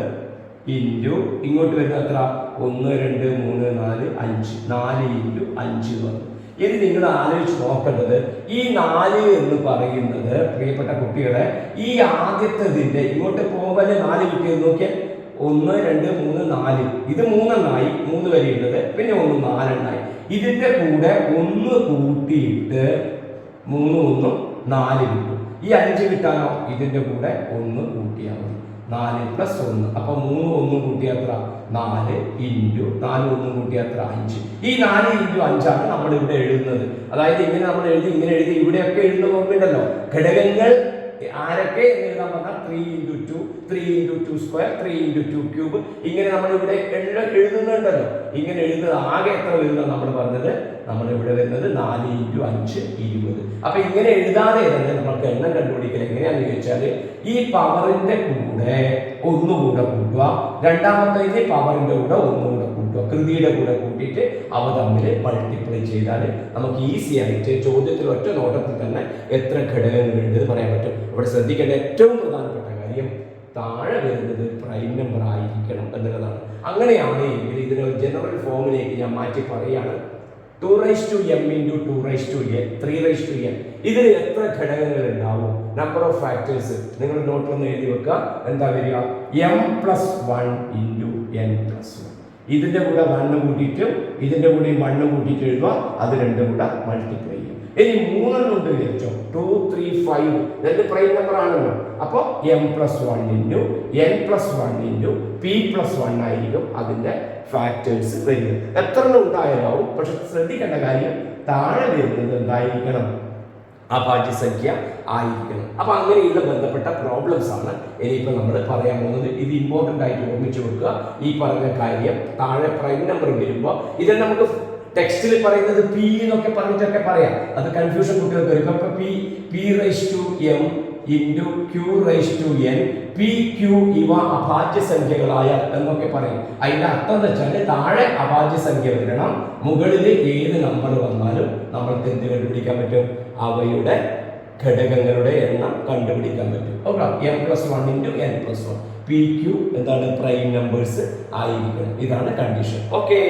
ഇൻറ്റു ഇങ്ങോട്ട് വരുന്ന എത്ര? 1 2 3 4 5 4 ഇൻറ്റു 5 വന്നു. ഇനി നിങ്ങൾ ആലോചിച്ച് നോക്കേണ്ടത്, ഈ 4 എന്ന് പറയുന്നത് പ്രിയപ്പെട്ട കുട്ടികളെ ഈ ആദ്യത്തേതിന്റെ ഇങ്ങോട്ട് പോകുമ്പോൾ 4 കിട്ടിയത് നോക്കിയാൽ 1 2 3 4 ഇത് 3 എണ്ണായി, 3 വരെയുള്ളത്, പിന്നെ 1 4 എണ്ണായി. ഇതിന്റെ കൂടെ 1 കൂട്ടിയിട്ട് 3 1 4 കിട്ടും. ഈ 5 കിട്ടാനോ ഇതിന്റെ കൂടെ 1 കൂട്ടിയാൽ മതി. 4 + 1. അപ്പൊ 3 1 കൂട്ടിയാൽ എത്ര? 4 ഇൻറ്റു 4 1 കൂട്ടിയാൽ എത്ര? 5. ഈ 4 ഇൻറ്റു 5 ആണ് നമ്മൾ ഇവിടെ എഴുതുന്നത്. അതായത് ഇങ്ങനെ നമ്മൾ ഇങ്ങനെ എഴുതി ഇവിടെയൊക്കെ എഴുതുന്ന ഓർമ്മയുണ്ടല്ലോ. ഘടകങ്ങൾ ആരൊക്കെ എന്ന് എഴുതാൻ പറഞ്ഞാൽ 3 into 2 3 into 2 square 3 into 2 cube ഇങ്ങനെ നമ്മൾ ഇവിടെ എഴുതുന്നുണ്ടല്ലോ. ഇങ്ങനെ എഴുതുന്നത് ആകെ എത്ര വരുന്നത് നമ്മൾ പറഞ്ഞത്? നമ്മൾ ഇവിടെ വരുന്നത് 4 ഇൻറ്റു 5 20. അപ്പൊ ഇങ്ങനെ എഴുതാതെ തന്നെ നമുക്ക് എണ്ണം കണ്ടുപിടിക്കൽ എങ്ങനെയാണെന്ന് ചോദിച്ചാൽ ഈ പവറിന്റെ കൂടെ ഒന്നുകൂടെ കൂട്ടുക, രണ്ടാമത്തെ പവറിന്റെ കൂടെ ഒന്നുകൂടെ കൂട്ടുക, കൃതിയുടെ കൂടെ കൂട്ടിയിട്ട് അവ തമ്മിൽ മൾട്ടിപ്ലൈ ചെയ്താൽ നമുക്ക് ഈസി ആയിട്ട് ചോദ്യത്തിൽ ഒറ്റ നോട്ടത്തിൽ തന്നെ എത്ര ഘടകങ്ങളുണ്ട് എന്ന് പറയാൻ പറ്റും. ഇവിടെ ശ്രദ്ധിക്കേണ്ട ഏറ്റവും പ്രധാനപ്പെട്ട കാര്യം താഴെ വരുന്നത് പ്രൈം നമ്പർ ആയിരിക്കണം എന്നുള്ളതാണ്. അങ്ങനെയാണെങ്കിൽ ഇതിനൊരു ജനറൽ ഫോമിലേക്ക് ഞാൻ മാറ്റി പറയുകയാണ്. 2m into 2n 3n. ഇതിൽ എത്ര ഘടകങ്ങൾ ഉണ്ടാവും? നമ്പർ ഓഫ് ഫാക്ടേഴ്സ് നിങ്ങൾ നോട്ടിലൊന്ന് എഴുതി വെക്കുക. എന്താ വരിക? m+1 into n+1. ഇതിന്റെ കൂടെ 1 കൂട്ടിയിട്ടും ഇതിന്റെ കൂടെ 1 കൂട്ടിയിട്ട് എഴുതുക. അത് രണ്ടും കൂടെ മൾട്ടിപ്ലൈ ചെയ്യും. ഇനി 3 കൊണ്ട് വിചാരിച്ചോ, 2 3 5 രണ്ട് പ്രൈം നമ്പർ ആണല്ലോ. അപ്പോൾ m+1 into n+1 into p+1 ആയിരിക്കും അതിന്റെ ഫാക്ടേഴ്സ് വരുന്നത്. എത്ര ഉണ്ടായാലും പക്ഷെ ശ്രദ്ധിക്കേണ്ട കാര്യം താഴെ വരുന്നത് എന്തായിരിക്കണം? അഭാജ്യസംഖ്യ ആയിരിക്കണം. അപ്പൊ അങ്ങനെയുള്ള ബന്ധപ്പെട്ട പ്രോബ്ലംസ് ആണ് ഇനിയിപ്പോൾ നമ്മൾ പറയാൻ പോകുന്നത്. ഇത് ഇമ്പോർട്ടൻ്റ് ആയിട്ട് ഓർമ്മിച്ചു വെക്കുക. ഈ പറഞ്ഞ കാര്യം താഴെ പ്രൈം നമ്പർ വരുമ്പോൾ ഇതിൽ നമുക്ക് ടെക്സ്റ്റിൽ പറയുന്നത് പി എന്നൊക്കെ പറഞ്ഞിട്ടൊക്കെ പറയാം. അത് കൺഫ്യൂഷൻ കുട്ടികൾക്ക് വരും. ഇപ്പൊ p⁻m into q⁻n p q ഇവ അഭാജ്യസംഖ്യകളായ എന്നൊക്കെ പറയും. അതിന്റെ അർത്ഥം എന്ന് വെച്ചാൽ താഴെ അഭാജ്യസംഖ്യ വരണം, മുകളിൽ ഏത് നമ്പർ വന്നാലും നമ്മൾക്ക് എന്ത് കണ്ടുപിടിക്കാൻ പറ്റും? അവയുടെ ഘടകങ്ങളുടെ എണ്ണം കണ്ടുപിടിക്കാൻ പറ്റും. Okay, m+1 into n+1 p q എന്താണ്? പ്രൈം നമ്പേഴ്സ് ആയിരിക്കണം. ഇതാണ് കണ്ടീഷൻ. ഓക്കെ,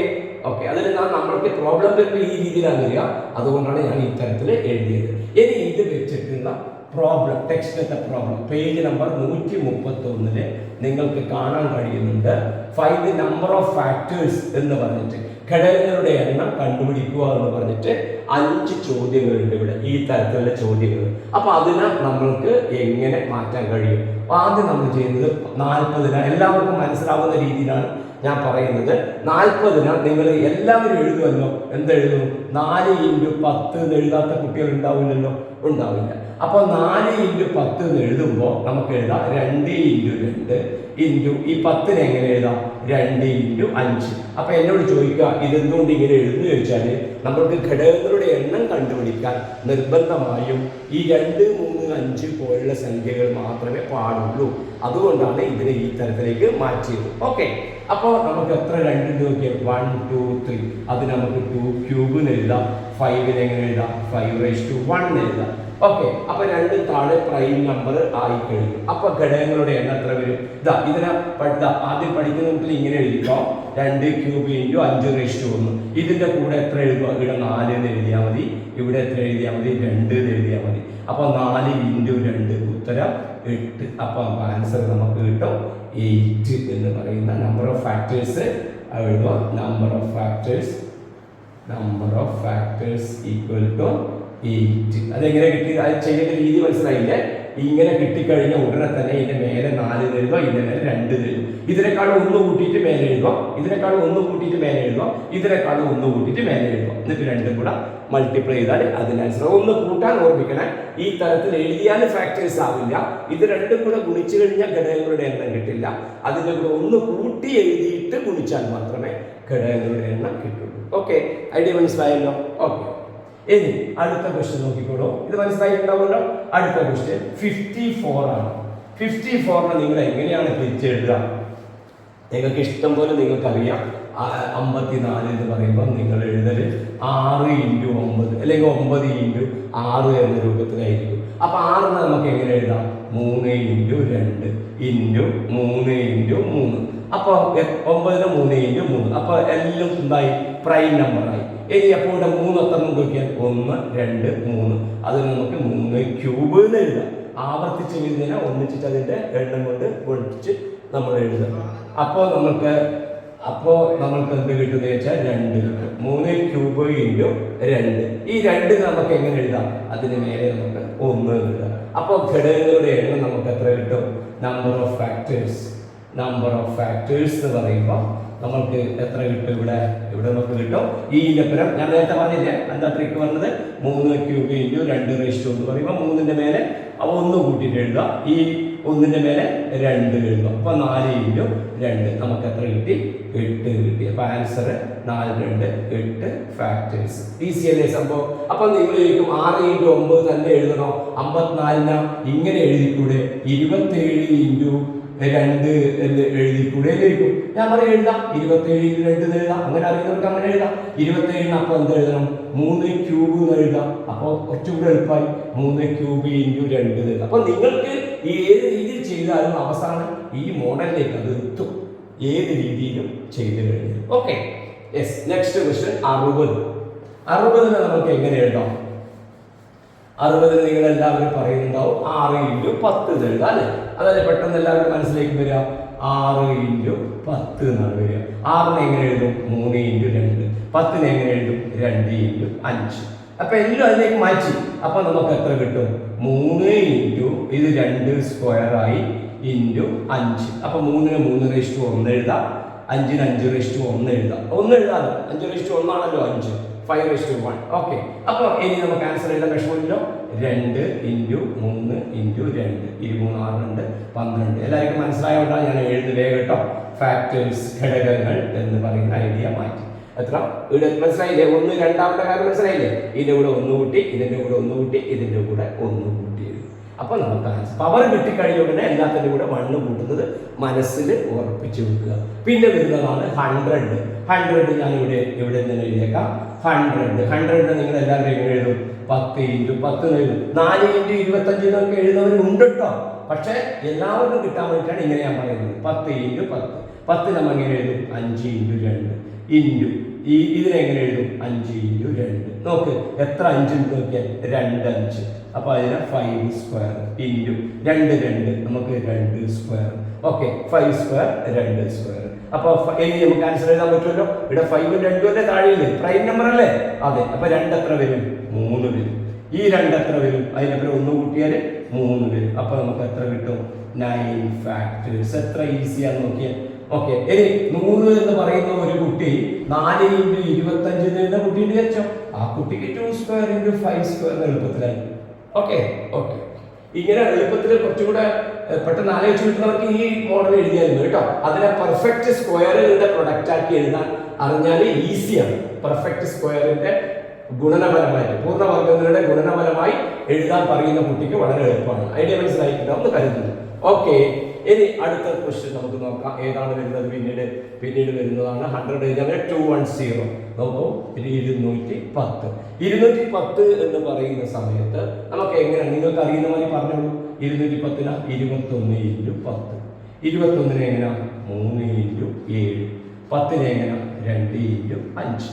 അതിൽ നമ്മൾക്ക് പ്രോബ്ലം വരുമ്പോൾ ഈ രീതിയിലാണ് വരിക. അതുകൊണ്ടാണ് ഞാൻ ഇത്തരത്തിൽ എഴുതിയത്. ഇനി ഇത് വെച്ചിട്ടുള്ള പ്രോബ്ലം, ടെക്സ്റ്റിലത്തെ പ്രോബ്ലം പേജ് നമ്പർ 131 നിങ്ങൾക്ക് കാണാൻ കഴിയുന്നുണ്ട്. Find the number of factors എന്ന് പറഞ്ഞിട്ട് ഘടകങ്ങളുടെ എണ്ണം കണ്ടുപിടിക്കുക എന്ന് പറഞ്ഞിട്ട് 5 ചോദ്യങ്ങളുണ്ട് ഇവിടെ, ഈ തരത്തിലുള്ള ചോദ്യങ്ങൾ. അപ്പൊ അതിനെ നമ്മൾക്ക് എങ്ങനെ മാറ്റാൻ കഴിയും? ആദ്യം നമ്മൾ ചെയ്യുന്നത് 40 എല്ലാവർക്കും മനസ്സിലാവുന്ന രീതിയിലാണ് ഞാൻ പറയുന്നത്. 40 നിങ്ങൾ എല്ലാവരും എഴുതുമല്ലോ. എന്തെഴുതും? 4 ഇൻറ്റു 10 എന്ന് എഴുതാത്ത കുട്ടികൾ ഉണ്ടാവില്ലല്ലോ, ഉണ്ടാവില്ല. അപ്പൊ 4 ഇൻറ്റു 10 എന്ന് എഴുതുമ്പോൾ നമുക്ക് എഴുതാം 2 ഇൻറ്റു 2 ഇൻറ്റു ഈ 10 എങ്ങനെ എഴുതാം? 2 ഇൻറ്റു 5. അപ്പൊ എന്നോട് ചോദിക്കുക ഇതെന്തുകൊണ്ട് ഇങ്ങനെ എഴുതുന്നു ചോദിച്ചാൽ നമ്മൾക്ക് ഘടകങ്ങളുടെ എണ്ണം കണ്ടുപിടിക്കാൻ നിർബന്ധമായും ഈ 2 3 5 പോലുള്ള സംഖ്യകൾ മാത്രമേ പാടുള്ളൂ. അതുകൊണ്ടാണ് ഇതിനെ ഈ തരത്തിലേക്ക് മാറ്റിയത്. ഓക്കെ, അപ്പോൾ നമുക്ക് എത്ര 2 നോക്കിയാൽ 1 2 3. അത് നമുക്ക് 2 ക്യൂബിന് എഴുതാം. 5 എങ്ങനെ എഴുതാം? 5⁻1 എഴുതാം. ഓക്കെ, അപ്പൊ 2 താഴെ പ്രൈം നമ്പർ ആയി കഴിഞ്ഞു. അപ്പൊ ഘടകങ്ങളുടെ എണ്ണം എത്ര വരും? ഇതിനെ ആദ്യം പഠിക്കുന്ന കുട്ടികൾ ഇങ്ങനെ എഴുതിക്കോ. 2 ക്യൂബ് ഇൻറ്റു 5⁻1. ഇതിന്റെ കൂടെ എത്ര എഴുതുക? ഇവിടെ 4 എന്ന് എഴുതിയാൽ മതി. ഇവിടെ എത്ര എഴുതിയാൽ മതി? 2 എന്ന് എഴുതിയാൽ മതി. അപ്പൊ 4 ഇൻറ്റു 2 ഉത്തരം 8. അപ്പൊ ആൻസർ നമുക്ക് കിട്ടും 8 എന്ന് പറയുന്ന നമ്പർ ഓഫ് ഫാക്ടേഴ്സ് എഴുതുക. Number of factors equal to 8. അതെങ്ങനെ കിട്ടി? അത് ചെയ്യേണ്ട രീതി മനസ്സിലായില്ലേ? ഇങ്ങനെ കിട്ടിക്കഴിഞ്ഞ ഉടനെ തന്നെ ഇതിന്റെ മേലെ 4 എഴുതുക, ഇതിന്റെ മേലെ 2 എഴുതുക. ഇതിനേക്കാളും 1 കൂട്ടിയിട്ട് മേലെ എഴുതുക, ഇതിനേക്കാളും 1 കൂട്ടിയിട്ട് മേലെ എഴുതുക, ഇതിനേക്കാളും 1 കൂട്ടിയിട്ട് മേലെ എഴുതുക. എന്നിട്ട് രണ്ടും കൂടെ മൾട്ടിപ്ലൈ ചെയ്താൽ അതിനനുസരിച്ച് ഒന്ന് കൂട്ടാൻ ഓർമ്മിക്കണേ. ഈ തരത്തിൽ എഴുതിയാൽ ഫാക്ടേഴ്സ് ആവില്ല. ഇത് രണ്ടും കൂടെ ഗുണിച്ചു കഴിഞ്ഞാൽ ഘടകങ്ങളുടെ എണ്ണം കിട്ടില്ല. അതിന്റെ കൂടെ ഒന്ന് കൂട്ടി എഴുതിയിട്ട് ഗുണിച്ചാൽ മാത്രമേ ഘടകങ്ങളുടെ എണ്ണം കിട്ടുള്ളൂ. ഓക്കെ, ഐഡിയ മനസ്സിലായല്ലോ? ഓക്കെ, ഇനി അടുത്ത ക്വസ്റ്റ്യൻ നോക്കിക്കോളൂ. ഇത് മനസ്സിലായിട്ടുണ്ടാവുമല്ലോ. അടുത്ത ക്വസ്റ്റ്യൻ 54 ആണ്. 54നെ നിങ്ങൾ എങ്ങനെയാണ് തിരിച്ചെഴുതുക? നിങ്ങൾക്ക് ഇഷ്ടം പോലെ നിങ്ങൾക്കറിയാം. 54 എന്ന് പറയുമ്പോൾ നിങ്ങൾ എഴുതല് 6 × 9 അല്ലെങ്കിൽ 9 × 6 എന്ന രൂപത്തിലായിരിക്കും. അപ്പൊ 6 നമുക്ക് എങ്ങനെ എഴുതാം? 3 × 2 × 3 × 3. അപ്പൊ 9 3 × 3. അപ്പൊ എല്ലാം എന്തായി? പ്രൈം നമ്പറായി. ഇനി അപ്പോൾ ഇവിടെ 3 എത്ര നോക്കിയാൽ 1 2 3. അതിന് നമുക്ക് 3 ക്യൂബ് എന്ന് എഴുതാം. ആവർത്തിച്ച് എഴുതുന്നതിനെ ഒന്നിച്ചിട്ട് അതിന്റെ എണ്ണം കൊണ്ട് ഗുണിച്ച് നമ്മൾ എഴുതാം. അപ്പോൾ നമ്മൾക്ക് എന്ത് കിട്ടുന്ന വെച്ചാൽ 2 കിട്ടും. 3 ക്യൂബ് × 2. ഈ 2 നമുക്ക് എങ്ങനെ എഴുതാം? അതിന് മേലെ നമുക്ക് 1 എഴുതാം. അപ്പോൾ ഘടകങ്ങളുടെ എണ്ണം നമുക്ക് എത്ര കിട്ടും? നമ്പർ ഓഫ് ഫാക്ടേഴ്സ് എന്ന് പറയുമ്പോൾ നമ്മൾക്ക് എത്ര കിട്ടും? ഇവിടെ നമുക്ക് കിട്ടും ഈന്റെ പരം ഞാൻ നേരത്തെ പറഞ്ഞില്ലേ എന്താ ട്രിക്ക് പറഞ്ഞത്? 3 ക്യൂബ് × 2 എന്ന് പറയുമ്പോൾ 3ന്റെ മേലെ 1 കൂട്ടിയിട്ട് എഴുതുക, ഈ 1ന്റെ മേലെ 2 എഴുതുക. അപ്പൊ 4 × 2 നമുക്ക് എത്ര കിട്ടി? 8 കിട്ടി. അപ്പൊ ആൻസർ 4 2 8 ഫാക്ടേഴ്സ്. ഈസി അല്ലേ സംഭവം? അപ്പൊ നിങ്ങൾ ചോദിക്കും 6 × 9 തന്നെ എഴുതണോ? 54നെ ഇങ്ങനെ എഴുതിക്കൂടെ? 27 × 2 എന്ന് എഴുതിക്കൂടെ ചോദിക്കും. ഞാൻ പറയും എഴുതാം, 27 × 2 എഴുതാം. അങ്ങനെ അറിയുന്നവർക്ക് അങ്ങനെ എഴുതാം. 27 അപ്പൊ എന്ത് എഴുതണം? 3 ക്യൂബ് എന്ന് എഴുതാം. അപ്പോൾ കുറച്ചുകൂടെ എളുപ്പമായി. 3 ക്യൂബ് × 2 എഴുതാം. അപ്പൊ നിങ്ങൾക്ക് ഏത് രീതിയിൽ ചെയ്താലും അവസാനം ഈ മോഡലിലേക്ക് അത് എത്തും. ഏത് രീതിയിലും ചെയ്തു കഴിഞ്ഞു. Okay, yes. Next question 60. നമുക്ക് എങ്ങനെ എഴുതാം? 60 നിങ്ങൾ എല്ലാവരും പറയുന്നുണ്ടാവും 6 × 10 എഴുതാം അല്ലേ? അതല്ലേ പെട്ടെന്ന് എല്ലാവരും മനസ്സിലേക്ക് വരിക. 6 × 10 എന്നാണ് വരിക. 6നെ എങ്ങനെ എഴുതും? 3 × 2. 10നെ എങ്ങനെ എഴുതും? 2 × 5. അപ്പൊ എല്ലാം അതിലേക്ക് മാറ്റി. അപ്പൊ നമുക്ക് എത്ര കിട്ടും? 3 × ഇത് 2 സ്ക്വയറായി × 5. അപ്പൊ 3ന് 3/1 എഴുതാം, 5ന് 5/1 എഴുതാം. 1 എഴുതാമല്ലോ, 5/1 ആണല്ലോ 5. 5/1. ഓക്കെ, അപ്പൊ ഇനി നമുക്ക് ആൻസർ എഴുതാൻ വിഷമമില്ലോ. 2 × 3 × 2 23 12. എല്ലാവർക്കും മനസ്സിലായോണ്ടാണ് ഞാൻ എഴുതി വേഗം കേട്ടോ. ഫാക്ടേഴ്സ് ഘടകങ്ങൾ എന്ന് പറയുന്ന ഐഡിയ മാറ്റി. എത്ര ഇവിടെ മനസ്സിലായില്ലേ? 1 രണ്ടാമത്തെ കാര്യം മനസ്സിലായില്ലേ? ഇതിന്റെ കൂടെ 1 കൂട്ടി, ഇതിന്റെ കൂടെ 1 കൂട്ടി, ഇതിന്റെ കൂടെ 1 കൂട്ടി. അപ്പൊ നമുക്ക് ആൻസർ പവർ കിട്ടിക്കഴിഞ്ഞ ഉടനെ എല്ലാത്തിൻ്റെ കൂടെ 1 കൂട്ടുന്നത് മനസ്സിൽ ഉറപ്പിച്ചു വെക്കുക. പിന്നെ വരുന്നതാണ് 100. ഞാൻ ഇവിടെ നിന്ന് എഴുതിയേക്കാം. 100 നിങ്ങൾ എല്ലാവരും എങ്ങനെ എഴുതും? 10 × 10 എഴുതും. 4 × 25 എന്നൊക്കെ എഴുതുന്നവരുണ്ട് കേട്ടോ. പക്ഷെ എല്ലാവർക്കും കിട്ടാൻ വേണ്ടിയിട്ടാണ് ഇങ്ങനെ ഞാൻ പറയുന്നത്. 10 × 10. 10 നമ്മൾ എങ്ങനെ എഴുതും? 5 × 2 ഇതിനെങ്ങനെ എഴുതും? 5 × 2. നോക്ക് എത്ര 5 നോക്കിയാൽ 2 5. അപ്പൊ അതിനെ 5 സ്ക്വയർ × 2 2 നമുക്ക് 2 സ്ക്വയർ. Okay, 5 square 2 square. അപ്പൊ ഇനി നമുക്ക് ആൻസർ എഴുതാൻ പറ്റുമല്ലോ. ഇവിടെ 5 2 അല്ലേ താഴെയില്ലേ? പ്രൈം നമ്പർ അല്ലേ? അതെ. അപ്പൊ 2 എത്ര വരും? 3 വരും. ഈ 2 എത്ര വരും? അതിനപ്പുറം 1 കൂട്ടിയാൽ 3 വരും. അപ്പൊ നമുക്ക് എത്ര കിട്ടും? 9 ഫാക്ടേഴ്സ്. എത്ര ഈസിയാന്ന് നോക്കിയാൽ. ഓക്കെ, ഇനി 100 എന്ന് പറയുന്ന ഒരു കുട്ടി 4 × 25 എന്ന കുട്ടീൻ്റെ വെച്ചോ. ആ കുട്ടിക്ക് 2 സ്ക്വയർ × 5 സ്ക്വയർ എളുപ്പത്തിലായി. ഓക്കെ, ഇങ്ങനെ എളുപ്പത്തിൽ കുറച്ചുകൂടെ പെട്ടെന്ന് ആലോചിച്ച് കിട്ടുന്നവർക്ക് ഈ മോഡൽ എഴുതിയാലും കേട്ടോ. അതിനെ പെർഫെക്റ്റ് സ്ക്വയറുകളുടെ പ്രൊഡക്റ്റ് ആക്കി എഴുതാൻ അറിഞ്ഞാൽ ഈസിയാണ്. പെർഫെക്റ്റ് സ്ക്വയറിന്റെ ഗുണനഫലമായിട്ട് പൂർണ്ണവർഗങ്ങളുടെ ഗുണനഫലമായി എഴുതാൻ പറയുന്ന കുട്ടിക്ക് വളരെ എളുപ്പമാണ്. ഐഡിയ മനസ്സിലായിട്ടുണ്ടാവും കരുതുന്നു. ഓക്കെ, ഇനി അടുത്ത ക്വസ്റ്റ്യൻ നമുക്ക് നോക്കാം. ഏതാണ് വരുന്നത്? പിന്നീട് വരുന്നതാണ് 100. 210 നോക്കൂ. 210 എന്ന് പറയുന്ന സമയത്ത് നമുക്ക് എങ്ങനെ നിങ്ങൾക്ക് അറിയുന്ന മാതിരി പറഞ്ഞോളൂ. 210 21 × 10. 21 എങ്ങനെയാ? 3 × 7. 10 എങ്ങനെയാ? 2 × 5.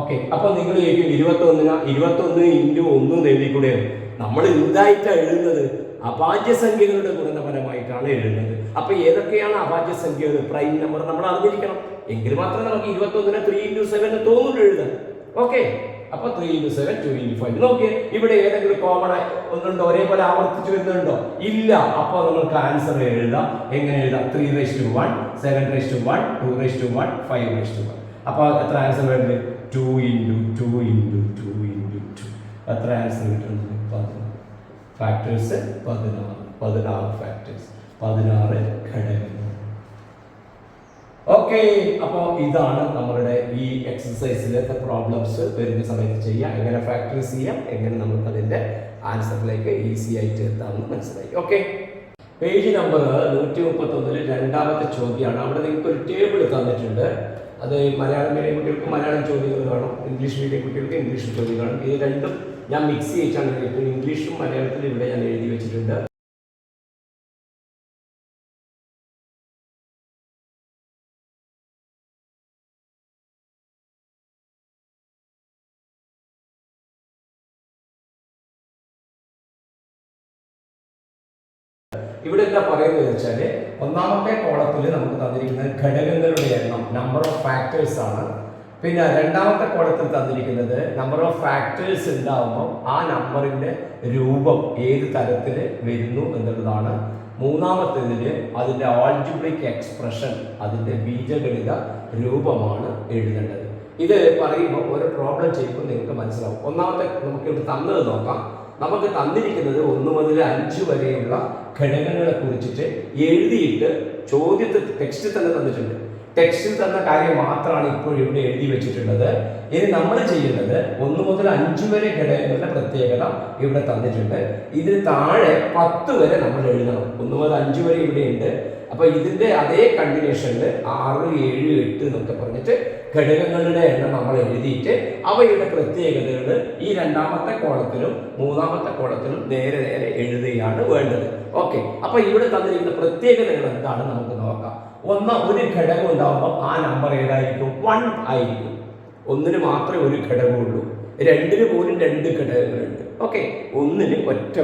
ഓക്കെ, അപ്പൊ നിങ്ങൾ ചോദിക്കും 21 × 1 എഴുതിക്കൂടെ? നമ്മൾ എന്തായിട്ടാണ് എഴുതുന്നത്? അഭാജ്യസംഖ്യകളുടെ ഗുണനഫലമായിട്ടാണ് എഴുതുന്നത്. അപ്പൊ ഏതൊക്കെയാണ് അഭാജ്യസംഖ്യകൾ? പ്രൈം നമ്പർ നമ്മൾ അറിഞ്ഞിരിക്കണം. എങ്കിൽ മാത്രമേ നമുക്ക് 21 3 × 7 തോന്നുള്ളൂ എഴുതാൻ. ഓക്കെ, അപ്പൊ 3 into 7 2 into 5. നോക്കിയേ, ഇവിടെ ഏതെങ്കിലും കോമൺ ഒന്നുണ്ടോ, ഒരേപോലെ ആവർത്തിച്ചു വരുന്നുണ്ടോ? ഇല്ല. അപ്പോൾ നമുക്ക് ആൻസർ എഴുതാം. എങ്ങനെ എഴുതാം? 3:1, 7:1, 2:1, 5:1. അപ്പൊ എത്ര ആൻസർ വരുന്നത്? 2 into 2 into 2 into 2. എത്ര ആൻസർ കിട്ടുന്നത്? 16 ഫാക്ടേഴ്സ്. 16 ഫാക്ടേഴ്സ്, 16 ഘടകങ്ങൾ. ഓക്കെ, അപ്പോൾ ഇതാണ് നമ്മളുടെ ഈ എക്സസൈസിലത്തെ പ്രോബ്ലംസ് വരുന്ന സമയത്ത് ചെയ്യാം. എങ്ങനെ ഫാക്ടറൈസ് ചെയ്യാം, എങ്ങനെ നമുക്ക് അതിൻ്റെ ആൻസറിലേക്ക് ഈസി ആയിട്ട് എത്താമെന്ന് മനസ്സിലായി. ഓക്കെ, പേജ് നമ്പർ 131 രണ്ടാമത്തെ ചോദ്യമാണ്. അവിടെ നിങ്ങൾക്ക് ഒരു ടേബിൾ തന്നിട്ടുണ്ട്. അത് മലയാളം മീഡിയം കുട്ടികൾക്ക് മലയാളം ചോദ്യങ്ങൾ കാണും, ഇംഗ്ലീഷ് മീഡിയം കുട്ടികൾക്ക് ഇംഗ്ലീഷ് ചോദ്യം കാണും. ഇത് രണ്ടും ഞാൻ മിക്സ് ചെയ്യിച്ചാണ് എഴുതിയിട്ടുള്ളത്. ഇംഗ്ലീഷും മലയാളത്തിലും ഇവിടെ ഞാൻ എഴുതി വെച്ചിട്ടുണ്ട്. ഇവിടെ എന്താ പറയുന്നത് വെച്ചാൽ, ഒന്നാമത്തെ കോളത്തിൽ നമുക്ക് തന്നിരിക്കുന്നത് ഘടകങ്ങളുടെ എണ്ണം, നമ്പർ ഓഫ് ഫാക്ടേഴ്സ് ആണ്. പിന്നെ രണ്ടാമത്തെ കോളത്തിൽ തന്നിരിക്കുന്നത് നമ്പർ ഓഫ് ഫാക്ടേഴ്സ് ഉണ്ടാകുമ്പോൾ ആ നമ്പറിന്റെ രൂപം ഏത് തരത്തിൽ വരുന്നു എന്നുള്ളതാണ്. മൂന്നാമത്തേതിൽ അതിൻ്റെ ആൾജിബ്രിക് എക്സ്പ്രഷൻ, അതിൻ്റെ ബീജഗണിത രൂപമാണ് എഴുതേണ്ടത്. ഇത് പറയുമ്പോൾ ഒരു പ്രോബ്ലം ചെയ്യുമ്പോൾ നിങ്ങൾക്ക് മനസ്സിലാവും. ഒന്നാമത്തെ നമുക്ക് ഇവിടെ തന്നത് നോക്കാം. നമുക്ക് തന്നിരിക്കുന്നത് 1 മുതൽ 5 വരെയുള്ള ഘടകങ്ങളെ കുറിച്ചിട്ട് എഴുതിയിട്ട് ചോദ്യത്തിൽ ടെക്സ്റ്റിൽ തന്നെ തന്നിട്ടുണ്ട്. ടെക്സ്റ്റിൽ തന്ന കാര്യം മാത്രമാണ് ഇപ്പോൾ ഇവിടെ എഴുതി വെച്ചിട്ടുള്ളത്. ഇനി നമ്മൾ ചെയ്യേണ്ടത് 1 മുതൽ 5 വരെ ഘടകങ്ങളുടെ പ്രത്യേകത ഇവിടെ തന്നിട്ടുണ്ട്. ഇതിന് താഴെ 10 വരെ നമ്മൾ എഴുതണം. 1 മുതൽ 5 വരെ ഇവിടെ ഉണ്ട്. അപ്പൊ ഇതിന്റെ അതേ കണ്ടിന്യൂഷനിൽ 6, 7, 8 എന്നൊക്കെ പറഞ്ഞിട്ട് ഘടകങ്ങളുടെ എണ്ണം നമ്മൾ എഴുതിയിട്ട് അവയുടെ പ്രത്യേകതകൾ ഈ രണ്ടാമത്തെ കോളത്തിലും മൂന്നാമത്തെ കോളത്തിലും നേരെ നേരെ എഴുതുകയാണ് വേണ്ടത്. ഓക്കെ, അപ്പൊ ഇവിടെ തന്നിരിക്കുന്ന പ്രത്യേകതകൾ എന്താണ് നമുക്ക് നോക്കാം. ഒരു ഘടകം ഉണ്ടാകുമ്പോൾ ആ നമ്പർ ഏതായിരിക്കും? 1 ആയിരിക്കും. 1-ന് മാത്രമേ ഒരു ഘടകമുള്ളൂ. 2-ന് പോലും 2 ഘടകങ്ങളുണ്ട്. ഓക്കെ, 1-ന് ഒറ്റ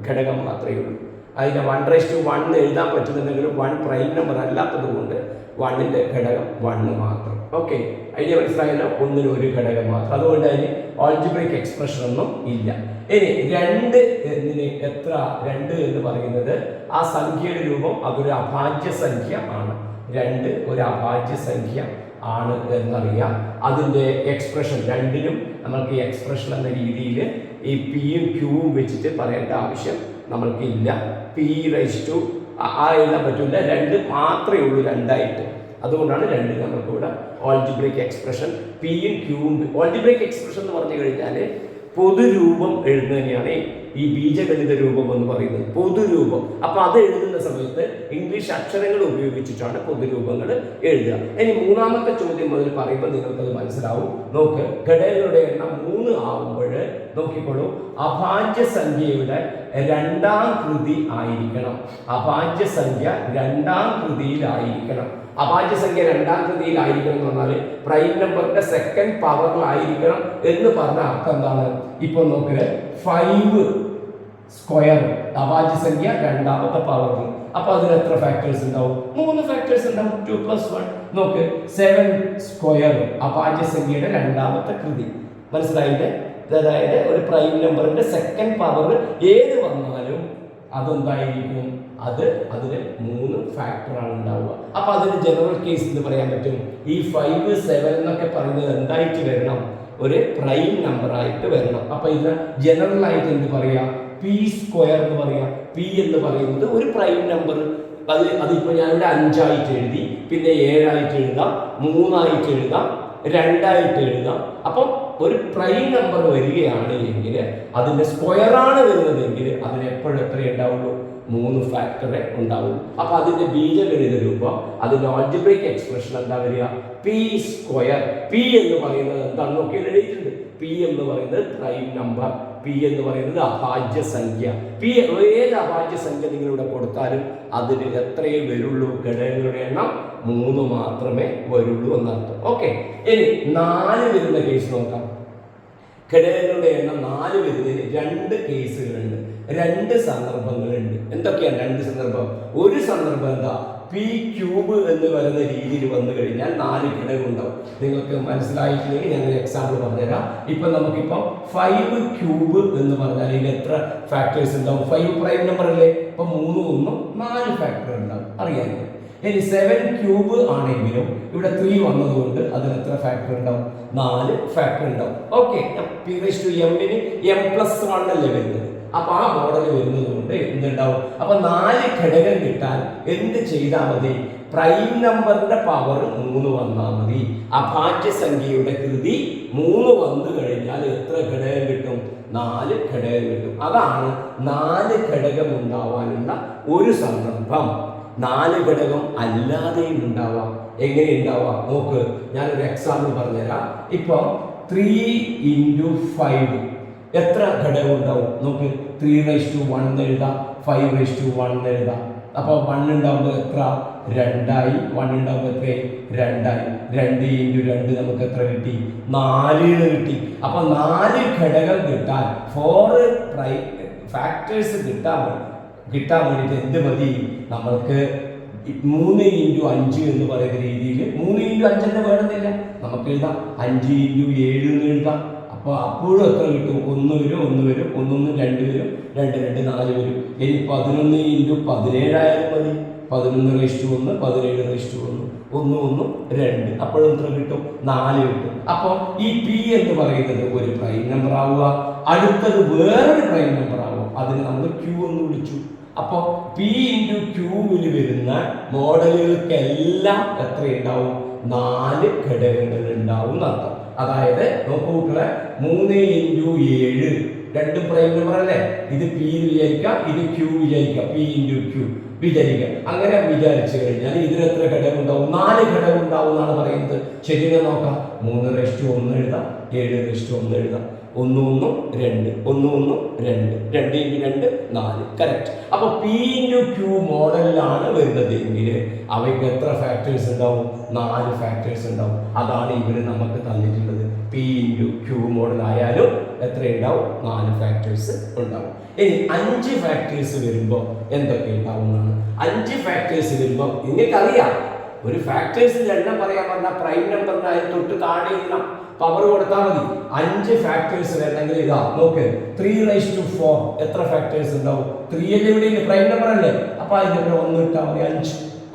ഘടകം മാത്രമേ ഉള്ളൂ. അതിന് 1:1 എഴുതാൻ പറ്റുന്നുണ്ടെങ്കിലും 1 പ്രൈം നമ്പർ അല്ലാത്തത് കൊണ്ട് 1-ന്റെ ഘടകം 1 മാത്രം. ഓക്കെ, അതിന് മനസ്സിലായല്ലോ, 1-ന് ഒരു ഘടകം മാത്രം. അതുകൊണ്ട് അതിന് ആൾജിബ്രിക് എക്സ്പ്രഷൻ ഒന്നും ഇല്ല. ഇനി 2 എന്നിന് എത്ര? 2 എന്ന് പറയുന്നത് ആ സംഖ്യയുടെ രൂപം അതൊരു അഭാജ്യ സംഖ്യ ആണ്. 2 ഒരു അഭാജ്യ സംഖ്യ ആണ് എന്നറിയാം. അതിൻ്റെ എക്സ്പ്രഷൻ 2-നും നമ്മൾക്ക് ഈ എക്സ്പ്രഷൻ എന്ന രീതിയിൽ ഈ പിയും ക്യൂവും വെച്ചിട്ട് പറയേണ്ട ആവശ്യം നമ്മൾക്ക് ഇല്ല. പി റൈസ് ടു എഴുതാൻ പറ്റില്ല. 2 മാത്രമേ ഉള്ളൂ 2 അതുകൊണ്ടാണ് 2 നമ്മൾക്ക് ഇവിടെ ആൾജിബ്രിക് എക്സ്പ്രഷൻ പിയും ക്യൂവും. ആൾജിബ്രിക് എക്സ്പ്രഷൻ എന്ന് പറഞ്ഞു കഴിഞ്ഞാൽ പൊതുരൂപം എഴുതുന്നതിനെയാണ് ഈ ബീജഗണിത രൂപം എന്ന് പറയുന്നത്, പൊതുരൂപം. അപ്പൊ അത് എഴുതുന്ന സമയത്ത് ഇംഗ്ലീഷ് അക്ഷരങ്ങൾ ഉപയോഗിച്ചിട്ടാണ് പൊതുരൂപങ്ങൾ എഴുതുക. ഇനി മൂന്നാമത്തെ ചോദ്യം മുതൽ പറയുമ്പോൾ നിങ്ങൾക്കത് മനസ്സിലാവും. നോക്ക്, ഘടകങ്ങളുടെ എണ്ണം 3 ആവുമ്പോൾ നോക്കിക്കോളൂ, അഭാജ്യ സംഖ്യയുടെ 2ാം കൃതി ആയിരിക്കണം. അഭാജ്യ സംഖ്യ 2ാം കൃതിയിലായിരിക്കണം. അഭാജ്യ സംഖ്യ 2ാം കൃതിയിലായിരിക്കണം എന്ന് പറഞ്ഞാൽ പ്രൈം നമ്പറിന്റെ സെക്കൻഡ് പവറിലായിരിക്കണം എന്ന് പറഞ്ഞ അർത്ഥം എന്താണ്? ഇപ്പൊ നോക്ക്, 5 സ്ക്വയർ അഭാജ്യ സംഖ്യ 2ാമത്തെ പവറിൽ. അപ്പൊ അതിന് എത്ര ഫാക്ടേഴ്സ് ഉണ്ടാവും? 3 ഫാക്ടേഴ്സ് ഉണ്ടാവും. 2 + 1. നോക്ക്, 7 സ്ക്വയർ അഭാജ്യ സംഖ്യയുടെ 2ാമത്തെ കൃതി. മനസ്സിലായില്ലേ? അതായത് ഒരു പ്രൈം നമ്പറിന്റെ സെക്കൻഡ് പവർ ഏത് വന്നാലും അതെന്തായിരിക്കും? അതിന് 3 ഫാക്ടറാണ് ഉണ്ടാവുക. അപ്പൊ അതിന് ജനറൽ കേസ് എന്ന് പറയാൻ പറ്റും. ഈ 5, 7 എന്നൊക്കെ പറയുന്നത് എന്തായിട്ട് വരണം? ഒരു പ്രൈം നമ്പർ ആയിട്ട് വരണം. അപ്പൊ ഇതിന് ജനറൽ ആയിട്ട് എന്ത് പറയാ? പി സ്ക്വയർ എന്ന് പറയാം. പി എന്ന് പറയുന്നത് ഒരു പ്രൈം നമ്പർ. അതിപ്പോ ഞാനിവിടെ 5 ആയിട്ട് എഴുതി, പിന്നെ 7 ആയിട്ട് എഴുതാം, 3 ആയിട്ട് എഴുതാം, 2 ആയിട്ട് എഴുതാം. അപ്പം ഒരു പ്രൈം നമ്പർ വരികയാണ് എങ്കിൽ അതിന്റെ സ്ക്വയറാണ് വരുന്നതെങ്കിൽ അതിന് എപ്പോഴും എത്രയേ ഉണ്ടാവുള്ളൂ? 3 ഫാക്ടറേ ഉണ്ടാവുള്ളൂ. അപ്പൊ അതിന്റെ ബീജഗണിത രൂപം, അതിന്റെ ആൾജിബ്രിക് എക്സ്പ്രഷൻ എന്താ വരിക? P square. പി എന്ന് പറയുന്നത് എന്താണ് നോക്കി എഴുതിയിട്ടുണ്ട്. പി എന്ന് പറയുന്നത് പ്രൈം നമ്പർ, പി എന്ന് പറയുന്നത് അഭാജ്യ സംഖ്യ. പി ഏത് അഭാജ്യ സംഖ്യ നിങ്ങളിവിടെ കൊടുത്താലും അതിന് എത്രയേ വരുള്ളൂ? ഘടകങ്ങളുടെ എണ്ണം 3 മാത്രമേ വരുള്ളൂ എന്നർത്ഥം. ഓക്കെ, ഇനി 4 വരുന്ന കേസ് നോക്കാം. ഘടകങ്ങളുടെ എണ്ണം 4 വരുന്നതിന് 2 കേസുകളുണ്ട്, 2 സന്ദർഭങ്ങളുണ്ട്. എന്തൊക്കെയാണ് 2 സന്ദർഭം? ഒരു സന്ദർഭം എന്താ? പി ക്യൂബ് എന്ന് പറയുന്ന രീതിയിൽ വന്നു കഴിഞ്ഞാൽ 4 ഘടകം ഉണ്ടാവും. നിങ്ങൾക്ക് മനസ്സിലായിട്ടില്ലെങ്കിൽ ഞാൻ ഒരു എക്സാമ്പിൾ പറഞ്ഞുതരാം. ഇപ്പൊ നമുക്കിപ്പം 5 ക്യൂബ് എന്ന് പറഞ്ഞാൽ ഇതിൽ എത്ര ഫാക്ടേഴ്സ് ഉണ്ടാവും? 5 പ്രൈം നമ്പർ അല്ലേ? അപ്പൊ 3 1 4 ഫാക്ടർ ഉണ്ടാവും, അറിയാമല്ലോ. ഇനി 7 ക്യൂബ് ആണെങ്കിലും ഇവിടെ 3 വന്നതുകൊണ്ട് അതിന് എത്ര ഫാക്ടർ ഉണ്ടാവും? 4 ഫാക്ടർ ഉണ്ടാവും. ഓക്കെ, p/mന് m+1 അല്ലേ വരുന്നത്. അപ്പൊ ആ മോഡൽ വരുന്നത് കൊണ്ട് എന്തുണ്ടാവും? അപ്പൊ 4 ഘടകം കിട്ടാൻ എന്ത് ചെയ്താൽ മതി? പ്രൈം നമ്പറിന്റെ പവർ 3 വന്നാൽ മതി. അഭാജ്യ സംഖ്യയുടെ കൃതി 3 വന്നു കഴിഞ്ഞാൽ എത്ര ഘടകം കിട്ടും? 4 ഘടകം കിട്ടും. അതാണ് 4 ഘടകം ഉണ്ടാവാനുള്ള ഒരു സന്ദർഭം. 4 ഘടകം അല്ലാതെയും ഉണ്ടാവാം. എങ്ങനെ ഉണ്ടാവാം നോക്ക്, ഞാനൊരു എക്സാമ്പിൾ പറഞ്ഞുതരാം. ഇപ്പൊ 3 × 5 എത്ര ഘടകം ഉണ്ടാവും നോക്ക്? 3/1 എഴുതാം, 5/1 എഴുതാം. അപ്പൊ 1 ഉണ്ടാവുമ്പോൾ എത്ര? 2ആയി. 1 ഉണ്ടാവുമ്പോൾ എത്രയായി? 2ആയി. 2 × 2 നമുക്ക് എത്ര കിട്ടി? 4 കിട്ടി. അപ്പൊ 4 ഘടകം കിട്ടാൻ 4 ഫാക്ടേഴ്സ് കിട്ടാൻ വേണ്ടിയിട്ട് എന്ത് മതി? നമ്മൾക്ക് 3 × 5 എന്ന് പറയുന്ന രീതിയിൽ 3 × 5 തന്നെ വേണമെന്നില്ല, നമുക്ക് എഴുതാം 5 × 7 എന്ന് എഴുതാം. അപ്പോൾ അപ്പോഴും എത്ര കിട്ടും? 1 വരും, 1 വരും, 1 1 2 വരും, 2 2 4 വരും. ഇനി 11 × 17 ആയാലും മതി. 11/1 17/1 1 1 2. അപ്പോഴും എത്ര കിട്ടും? 4 കിട്ടും. അപ്പോൾ ഈ പി എന്ന് പറയുന്നത് ഒരു പ്രൈം നമ്പർ ആവുക, അടുത്തത് വേറൊരു പ്രൈം നമ്പർ ആവുക. അതിന് നമ്മൾ ക്യൂ എന്ന് വിളിച്ചു. അപ്പോൾ പി × ക്യൂവിൽ വരുന്ന മോഡലുകൾക്കെല്ലാം എത്ര ഉണ്ടാവും? 4 ഘടകങ്ങൾ ഉണ്ടാവും എന്നർത്ഥം. അതായത് നോക്കൂ കുട്ടികളെ, 3 × 7 രണ്ടും പ്രൈം നമ്പർ അല്ലേ? ഇത് പി വിചാരിക്കാം, ഇത് ക്യൂ വിചാരിക്കാം. പി × ക്യൂ വിചാരിക്കാം. അങ്ങനെ വിചാരിച്ചു കഴിഞ്ഞാൽ ഇതിന് എത്ര ഘടകം ഉണ്ടാവും? 4 ഘടകം ഉണ്ടാവും എന്നാണ് പറയുന്നത്. ശരിയെന്ന് നോക്കാം. 3/1 എഴുതാം, 7/1 എഴുതാം. 1 1 2 1 1 2 2 × 2 4. കറക്റ്റ്. അപ്പൊ പി × ക്യൂ മോഡലിലാണ് വരുന്നത് എങ്കിൽ അവയ്ക്ക് എത്ര ഫാക്ടേഴ്സ് ഉണ്ടാവും? 4 ഫാക്ടേഴ്സ് ഉണ്ടാവും. അതാണ് ഇവര് നമുക്ക് തന്നിട്ടുള്ളത്. പി × ക്യൂ മോഡൽ ആയാലും എത്ര ഉണ്ടാവും? 4 ഫാക്ടേഴ്സ് ഉണ്ടാവും. ഇനി 5 ഫാക്ടേഴ്സ് വരുമ്പോൾ എന്തൊക്കെ ഉണ്ടാവുന്നതാണ്? 5 ഫാക്ടേഴ്സ് വരുമ്പോൾ നിങ്ങൾക്കറിയാം, ഒരു ഫാക്ടേഴ്സിന്റെ എണ്ണം പറയാൻ പറഞ്ഞാൽ പ്രൈം നമ്പറിനായി തൊട്ട് താഴെയുള്ള പവർ കൊടുത്താൽ മതി. 5 ഫാക്ടേഴ്സ് വരണമെങ്കിൽ ഇതാ നോക്ക്, 3/4 എത്ര ഫാക്ടേഴ്സ് ഉണ്ടാവും? 3 ഇവിടെ പ്രൈം നമ്പർ അല്ലേ? അപ്പൊ അതിന്റെ 1 ഇട്ടാൽ മതി.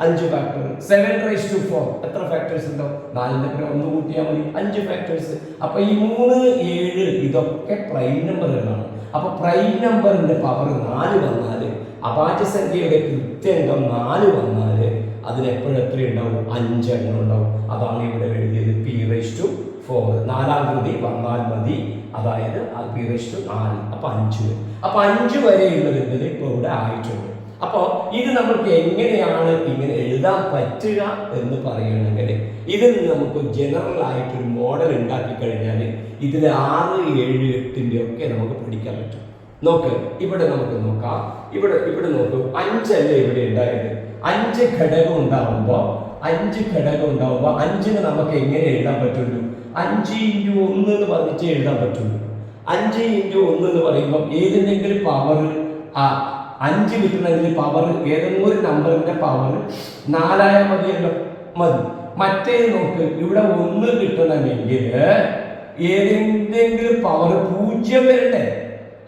5 ഫാക്ടർ. 7/4 എത്ര ഫാക്ടേഴ്സ് ഉണ്ടാവും? 4ന്റെ 1 കൂട്ടിയാൽ മതി. 5 ഫാക്ടേഴ്സ്. അപ്പൊ ഈ 3 7 ഇതൊക്കെ പ്രൈം നമ്പറുകളാണ്. അപ്പൊ പ്രൈം നമ്പറിന്റെ പവർ 4 വന്നാല്, അഭാജ്യ സംഖ്യയുടെ കൃത്യംഗം 4 വന്നാല് അതിനെപ്പോഴും എത്ര ഉണ്ടാവും? 5 എണ്ണം ഉണ്ടാവും. അതാണ് ഇവിടെ എഴുതിയത് p/4. 4ആം കൃതി വന്നാൽ മതി. അതായത് p/4. അപ്പൊ 5 വരും. അപ്പൊ 5 വരെയുള്ളത് ഇപ്പൊ ഇവിടെ ആയിട്ടുണ്ട്. അപ്പോൾ ഇത് നമുക്ക് എങ്ങനെയാണ് ഇങ്ങനെ എഴുതാൻ പറ്റുക എന്ന് പറയണമെങ്കിൽ ഇതിൽ നമുക്ക് ജനറൽ ആയിട്ടൊരു മോഡൽ ഉണ്ടാക്കി കഴിഞ്ഞാൽ ഇതിൽ 6 7 8ന്റെ ഒക്കെ നമുക്ക് പഠിക്കാൻ പറ്റും. നോക്ക്, ഇവിടെ നമുക്ക് നോക്കാം. ഇവിടെ നോക്കൂ, 5 അല്ലേ ഇവിടെ ഉണ്ടായത്? 5 ഘടകം ഉണ്ടാവുമ്പോൾ 5ന് നമുക്ക് എങ്ങനെ എഴുതാൻ പറ്റുള്ളൂ? 5 × 1 എന്ന് പറഞ്ഞിട്ട് എഴുതാൻ പറ്റുള്ളൂ. 5 × 1 എന്ന് പറയുമ്പോൾ ഏതിൻ്റെങ്കിലും പവർ 5 കിട്ടണമെങ്കിൽ പവർ ഏതെങ്കിലും ഒരു നമ്പറിന്റെ പവർ 4 മതിയല്ലോ, മതി. മറ്റേത് നോക്ക്, ഇവിടെ 1 കിട്ടണമെങ്കിൽ ഏതെങ്കിലും പവർ 0 വരണ്ടേ?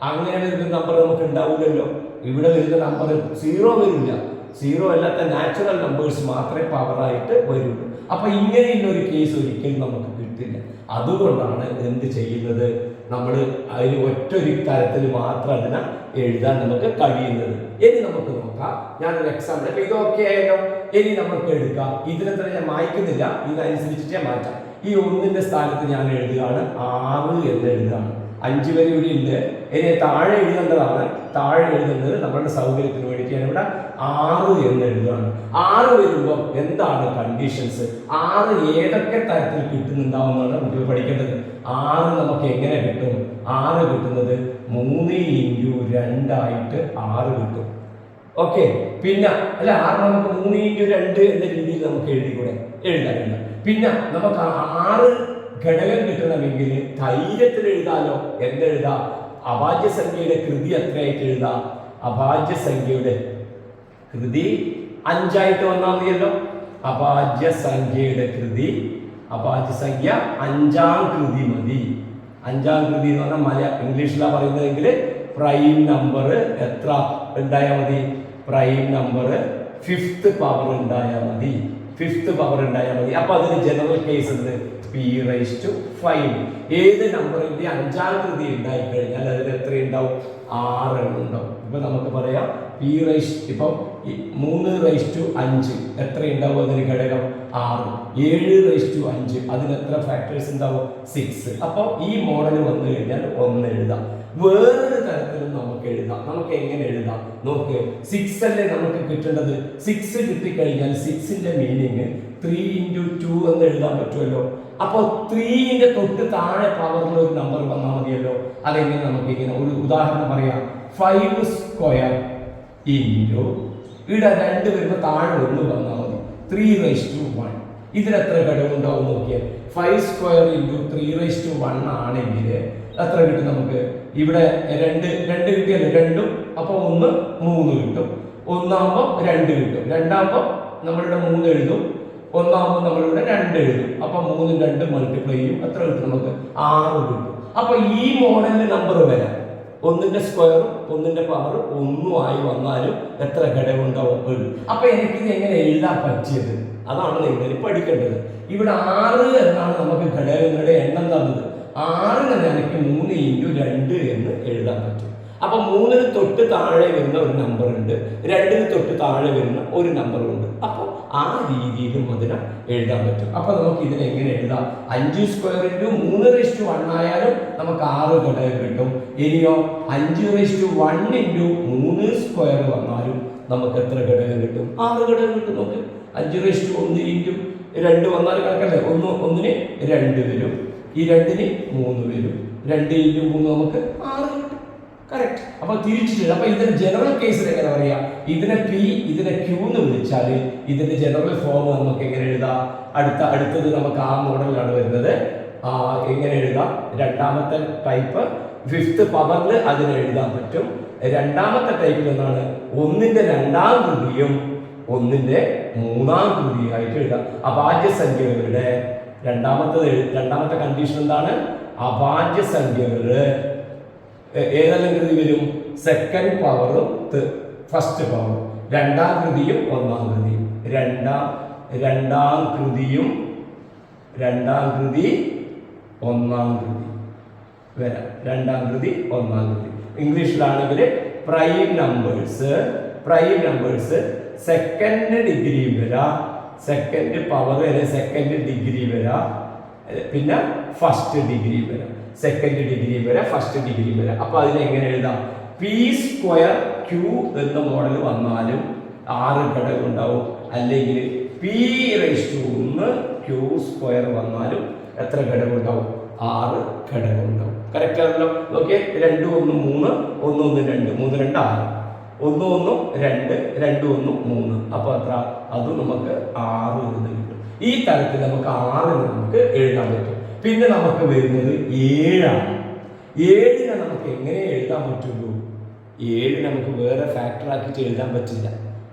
അങ്ങനെ വരുന്ന നമ്പർ നമുക്ക് ഉണ്ടാവില്ലല്ലോ. ഇവിടെ വരുന്ന നമ്പർ 0 വരില്ല. 0 അല്ലാത്ത നാച്ചുറൽ നമ്പേഴ്സ് മാത്രമേ പവറായിട്ട് വരുള്ളൂ. അപ്പൊ ഇങ്ങനെയുള്ള ഒരു കേസ് ഒരിക്കലും നമുക്ക് കിട്ടില്ല. അതുകൊണ്ടാണ് എന്ത് ചെയ്യുന്നത്, നമ്മൾ അതിന് ഒറ്റൊരു തരത്തിൽ മാത്രം അതിനെ എഴുതാൻ നമുക്ക് കഴിയുന്നത്. ഇനി നമുക്ക് നോക്കാം, ഞാനൊരു എക്സാമ്പിൾ. അപ്പൊ ഇതൊക്കെ ആയാലോ, ഇനി നമുക്ക് എടുക്കാം. ഇതിനെത്ര ഞാൻ മായ്ക്കുന്നില്ല, ഇതിനനുസരിച്ചിട്ടേ മാറ്റാം. ഈ 1ന്റെ സ്ഥാനത്ത് ഞാൻ എഴുതുകയാണ് 6 എന്ന് എഴുതുകയാണ്. 5 വരെ ഇവിടെ ഉണ്ട്. ഇനി താഴെ എഴുതേണ്ടതാണ്. താഴെ എഴുതുന്നത് നമ്മുടെ സൗകര്യത്തിന് വേണ്ടിയിട്ട് ഞാൻ ഇവിടെ 6 എന്ന് എഴുതുകയാണ്. 6 വരുമ്പോൾ എന്താണ് കണ്ടീഷൻസ്? 6 ഏതൊക്കെ തരത്തിൽ കിട്ടുന്നുണ്ടാവുന്നതാണ് നമുക്ക് പഠിക്കേണ്ടത്. 6 നമുക്ക് എങ്ങനെ കിട്ടും? 6 കിട്ടുന്നത് 3 × 2 ആയിട്ട് 6 കിട്ടും. ഓക്കെ, പിന്നെ അല്ല 6 നമുക്ക് 3 × 2 എന്ന രീതിയിൽ നമുക്ക് എഴുതിക്കൂടെ? എഴുതാനില്ല. പിന്നെ നമുക്ക് 6 ഘടകം കിട്ടണമെങ്കിൽ ധൈര്യത്തിൽ എഴുതാലോ. എന്തെഴുതാം? അഭാജ്യ സംഖ്യയുടെ കൃതി എത്രയായിട്ട് എഴുതാം? അഭാജ്യ സംഖ്യയുടെ കൃതി 5ആയിട്ട് വന്നാൽ മതിയല്ലോ. അഭാജ്യസംഖ്യയുടെ കൃതി, അഭാജ്യസംഖ്യ 5ആം കൃതി മതി. 5ആം കൃതി എന്ന് പറഞ്ഞാൽ ഇംഗ്ലീഷിലാണ് പറയുന്നതെങ്കിൽ പ്രൈം നമ്പർ എത്ര ഉണ്ടായാൽ മതി? പ്രൈം നമ്പർ 5th പവർ ഉണ്ടായാൽ മതി. 5th പവർ ഉണ്ടായാൽ മതി. അപ്പൊ അതിന് ജനറൽ കേസ് ഉണ്ട്, p⁵. ഏത് നമ്പറിന്റെ 5ആം കൃതി ഉണ്ടായി കഴിഞ്ഞാൽ അതിന് എത്ര ഉണ്ടാവും? 6 എണ്ണം ഉണ്ടാവും. ഇപ്പൊ നമുക്ക് പറയാം ഇപ്പം 3⁵5 എത്ര ഉണ്ടാവും? അതിന് ഘടകം 6. 7⁵5 അതിന് എത്ര ഫാക്ടേഴ്സ് ഉണ്ടാവും? 6. അപ്പോൾ ഈ മോഡൽ വന്നു കഴിഞ്ഞാൽ 1 എഴുതാം. വേറൊരു തരത്തിലും നമുക്ക് എഴുതാം. നമുക്ക് എങ്ങനെ എഴുതാം നോക്ക്. 6 അല്ലേ നമുക്ക് കിട്ടേണ്ടത്. 6 കിട്ടിക്കഴിഞ്ഞാൽ 6ന്റെ മീനിങ് 3 × 2 എന്ന് എഴുതാൻ പറ്റുമല്ലോ. അപ്പോൾ 3ന്റെ തൊട്ട് താഴെ പവറിൽ ഒരു നമ്പർ വന്നാൽ മതിയല്ലോ. അതെങ്ങനെ നമുക്ക് ഇങ്ങനെ ഒരു ഉദാഹരണം പറയാം. 5² ഇൻറ്റു ഇവിടെ 2 വരുമ്പോൾ താഴെ 1 വന്നാൽ മതി. 3⁻1 ഇതിനെത്ര ഘടകം ഉണ്ടാവും നോക്കിയാൽ. 5² ഇൻറ്റു 3⁻1 ആണെങ്കിൽ എത്ര കിട്ടും നമുക്ക്? ഇവിടെ 2 കിട്ടിയല്ലോ, 2ഉം അപ്പോൾ 1 3 കിട്ടും. 1ആകുമ്പോൾ 2 കിട്ടും. 2ആകുമ്പോൾ നമ്മളിവിടെ 3 എഴുതും. 1ആകുമ്പോൾ നമ്മളിവിടെ 2 എഴുതും. അപ്പൊ 3 2 മൾട്ടിപ്ലൈ ചെയ്യും. എത്ര കിട്ടും നമുക്ക്? 6 കിട്ടും. അപ്പൊ ഈ മോഡലിൽ നമ്പർ വരാം. 1ന്റെ സ്ക്വയറും 1ന്റെ പവർ 1 ആയി വന്നാലും എത്ര ഘടകം ഉണ്ടാവും? 7. അപ്പൊ എനിക്കിത് എങ്ങനെ എഴുതാൻ പറ്റിയത്? അതാണ് നിങ്ങൾ പഠിക്കേണ്ടത്. ഇവിടെ 6 എന്നാണ് നമുക്ക് ഘടകങ്ങളുടെ എണ്ണം തന്നത്. 6ന് എനിക്ക് 3 × 2 എന്ന് എഴുതാൻ പറ്റും. അപ്പൊ 3ന് തൊട്ട് താഴെ വരുന്ന ഒരു നമ്പർ ഉണ്ട്, 2ന് തൊട്ട് താഴെ വരുന്ന ഒരു നമ്പർ ഉണ്ട്. അപ്പോൾ ആ രീതിയിലും അതിനെ എഴുതാൻ പറ്റും. അപ്പൊ നമുക്ക് ഇതിനെ എങ്ങനെ എഴുതാം? 5² × 3⁻1 ആയാലും നമുക്ക് 6 ഘടകം കിട്ടും. ഇനിയോ 5⁻1 × 3² വന്നാലും നമുക്ക് എത്ര ഘടകം കിട്ടും? 6 ഘടകം കിട്ടും. നമുക്ക് 5⁻1 × 2 വന്നാലും കണക്കല്ലേ. 1ന് 2 വരും, ഈ 2ന് 3 വരും. 2 × 3 നമുക്ക് 6 കിട്ടും. കറക്റ്റ്. അപ്പൊ തിരിച്ചിട്ട് അപ്പൊ ഇതിന്റെ ജനറൽ കേസിൽ എങ്ങനെ പറയാം? ഇതിനെ P ഇതിനെ Q എന്ന് വിളിച്ചാൽ ഇതിന്റെ ജനറൽ ഫോം നമുക്ക് എങ്ങനെ എഴുതാം? അടുത്തത് നമുക്ക് ആ മോഡലിലാണ് വരുന്നത്. എങ്ങനെ എഴുതാം? രണ്ടാമത്തെ ടൈപ്പ് 5th പവറിൽ അതിനെ എഴുതാൻ പറ്റും. രണ്ടാമത്തെ ടൈപ്പിൽ എന്താണ്? 1ന്റെ 2ആം കൃതിയും 1ന്റെ 3ആം കൃതിയായിട്ട് എഴുതാം. അഭാജ്യസംഖ്യകളുടെ രണ്ടാമത്തെ കണ്ടീഷൻ എന്താണ്? അഭാജ്യസംഖ്യകള് ഏതെല്ലാം കൃതി വരും? 2nd പവറും 1st പവറും. 2ആം കൃതിയും 1ആം കൃതിയും. രണ്ടാം കൃതി 1ആം കൃതി വരാം. 2ആം കൃതി 1ആം കൃതി. ഇംഗ്ലീഷിലാണെങ്കിൽ പ്രൈം നമ്പേഴ്സ് 2nd ഡിഗ്രി വരാം, 2nd പവർ അല്ലെ 2nd ഡിഗ്രി വരാം, പിന്നെ 1st ഡിഗ്രി വരാം. 2nd ഡിഗ്രി വരെ 1st ഡിഗ്രി വരെ. അപ്പൊ അതിനെ എങ്ങനെ എഴുതാം? p²q എന്ന മോഡൽ വന്നാലും 6 ഘടകം ഉണ്ടാവും. അല്ലെങ്കിൽ p⁻1 q² വന്നാലും എത്ര ഘടകം ഉണ്ടാവും? 6 ഘടകം ഉണ്ടാവും. കറക്റ്റ് ആണല്ലോ. നോക്കിയേ, 2 1 3, 1 1 2, 3 2 6, 1 1 2, 2 1 3. അപ്പൊ എത്ര? അത് നമുക്ക് 6 എന്ന് കിട്ടും. ഈ തരത്തിൽ നമുക്ക് 6 നമുക്ക് എഴുതാൻ പറ്റും. പിന്നെ നമുക്ക് വരുന്നത് 7 ആണ്. 7നെ നമുക്ക് എങ്ങനെ എഴുതാൻ പറ്റുള്ളൂ? 7 നമുക്ക് വേറെ ഫാക്ടർ ആക്കിയിട്ട് എഴുതാൻ പറ്റില്ല.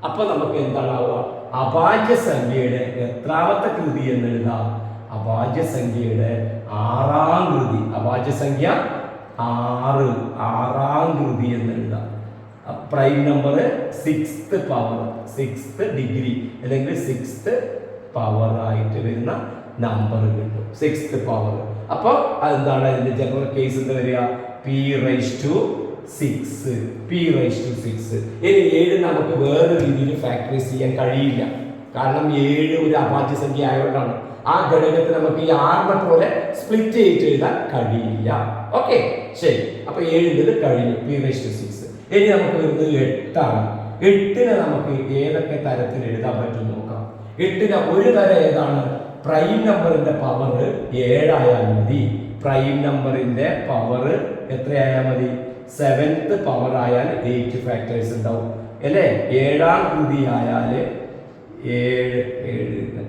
അപ്പൊ നമുക്ക് എന്താണാവുക? അഭാജ്യസംഖ്യയുടെ എത്രാമത്തെ കൃതി എന്ന് എഴുതാം? അഭാജ്യസംഖ്യയുടെ 6ആം കൃതി. അഭാജ്യസംഖ്യ 6ആം കൃതി എന്ന് എഴുതാം. Prime number 6th power 6th degree അല്ലെങ്കിൽ 6th പവർ ആയിട്ട് വരുന്ന നമ്പർ കിട്ടും. 6th power. അപ്പൊ എന്താണ് അതിന്റെ ജനറൽ കേസ് എന്താ വരിക? p⁻6. ഇനി 7 നമുക്ക് വേറെ രീതിയിൽ ഫാക്ടറൈസ് ചെയ്യാൻ കഴിയില്ല. കാരണം 7 ഒരു അഭാജ്യസംഖ്യ ആയതുകൊണ്ടാണ്. ആ ഘടകത്തെ നമുക്ക് ഈ 6നെ പോലെ സ്പ്ലിറ്റ് ചെയ്ത് എഴുതാൻ കഴിയില്ല. ഓക്കെ, ശരി. അപ്പൊ 7 കഴിഞ്ഞു. p⁻6. ഇനി നമുക്ക് വരുന്നത് 8 ആണ്. 8നെ നമുക്ക് ഏതൊക്കെ തരത്തിൽ എഴുതാൻ പറ്റും നോക്കാം. 8ന് ഒരു തരം ഏതാണ്? പ്രൈം നമ്പറിന്റെ പവർ 7 ആയാൽ മതി. പ്രൈം നമ്പറിന്റെ പവർ എത്രയായാൽ മതി? 7th പവർ ആയാൽ 8 ഫാക്ടേഴ്സ് ഉണ്ടാവും അല്ലേ? 7ആം കൃതി ആയാൽ 7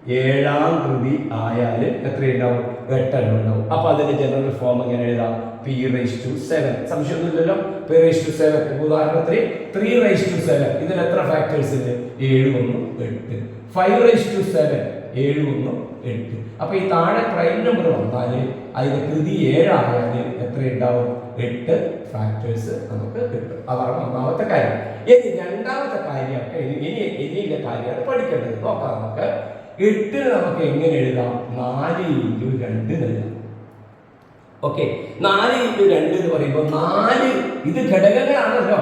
7ആം കൃതി ആയാൽ എത്രയുണ്ടാവും? 8 ഉണ്ടാവും. അപ്പൊ അതിന്റെ ജനറൽ ഫോം എങ്ങനെ എഴുതാം? p⁻7. സംശയമൊന്നുമില്ലല്ലോ. p⁻7 ഉദാഹരണത്തിന് 3⁻7. ഇതിൽ എത്ര ഫാക്ടേഴ്സ് ഉണ്ട്? 7 1 8. 5⁻7 7 1 8. അപ്പൊ ഈ താഴെ പ്രൈം നമ്പർ വന്നാൽ അതിന്റെ കൃതി 7 ആയാൽ എത്ര ഉണ്ടാവും? 8 ഫാക്ടേഴ്സ് നമുക്ക് കിട്ടും. അതാണ് ഒന്നാമത്തെ കാര്യം. ഇനി രണ്ടാമത്തെ കാര്യമൊക്കെ ഇനിയുള്ള കാര്യമാണ് പഠിക്കേണ്ടത്. നോക്കാം നമുക്ക്. 8 നമുക്ക് എങ്ങനെ എഴുതാം? 4x2 എഴുതാം. ഓക്കെ, 4x2 എന്ന് പറയുമ്പോൾ 4 ഇത് ഘടകങ്ങളാണല്ലോ.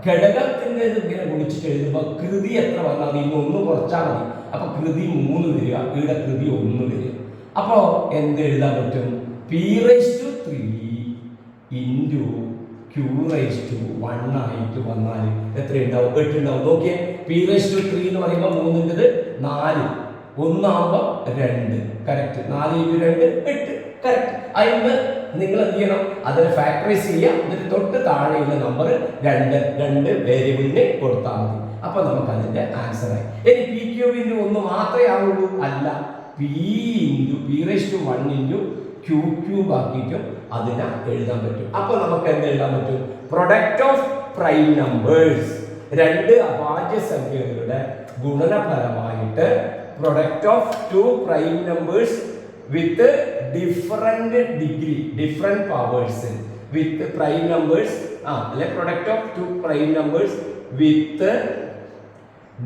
ഘടകത്തിന്റെ ഇങ്ങനെ ഗുണിച്ചിട്ട് എഴുതുമ്പോൾ കൃതി എത്ര വന്നാൽ ഇന്ന് 1 കുറച്ചാൽ മതി. അപ്പൊ കൃതി 3 വരിക, ഇവിടെ കൃതി 1 വരിക. അപ്പോ എന്ത് എഴുതാൻ പറ്റും? p⁻3 ഇൻറ്റു q⁻1 ആയിട്ട് വന്നാൽ എത്ര ഉണ്ടാവും? 8 ഉണ്ടാവും. നോക്കിയേ, p⁻3 എന്ന് പറയുമ്പോൾ 3ൻ്റെത് 4, 1 ആകുമ്പോൾ 2. കറക്റ്റ്. 4x2 8. കറക്റ്റ്. അതിന് നിങ്ങൾ എന്ത് ചെയ്യണം? അതിനെ ഫാക്ടറൈസ് ചെയ്യുക. എന്നിട്ട് തൊട്ട് താഴെയുള്ള നമ്പർ 2 വേരിയബിളിന് കൊടുത്താൽ മതി. അപ്പൊ നമുക്ക് അതിന്റെ ആൻസർ ആയി. ഇനി p⁻1 മാത്രമേ ആവുള്ളൂ? അല്ല, p⁻1 ഇൻറ്റു q³ ആക്കിയിട്ടും അതിനെ എഴുതാൻ പറ്റും. അപ്പൊ നമുക്ക് എന്ത് എഴുതാൻ പറ്റും? പ്രൊഡക്റ്റ് ഓഫ് പ്രൈം നമ്പേഴ്സ്, 2 അഭാജ്യ സംഖ്യകളുടെ ഗുണനഫലമായിട്ട് product of 2 prime numbers with different degree, different powers with prime numbers, അല്ലെ product of 2 prime numbers with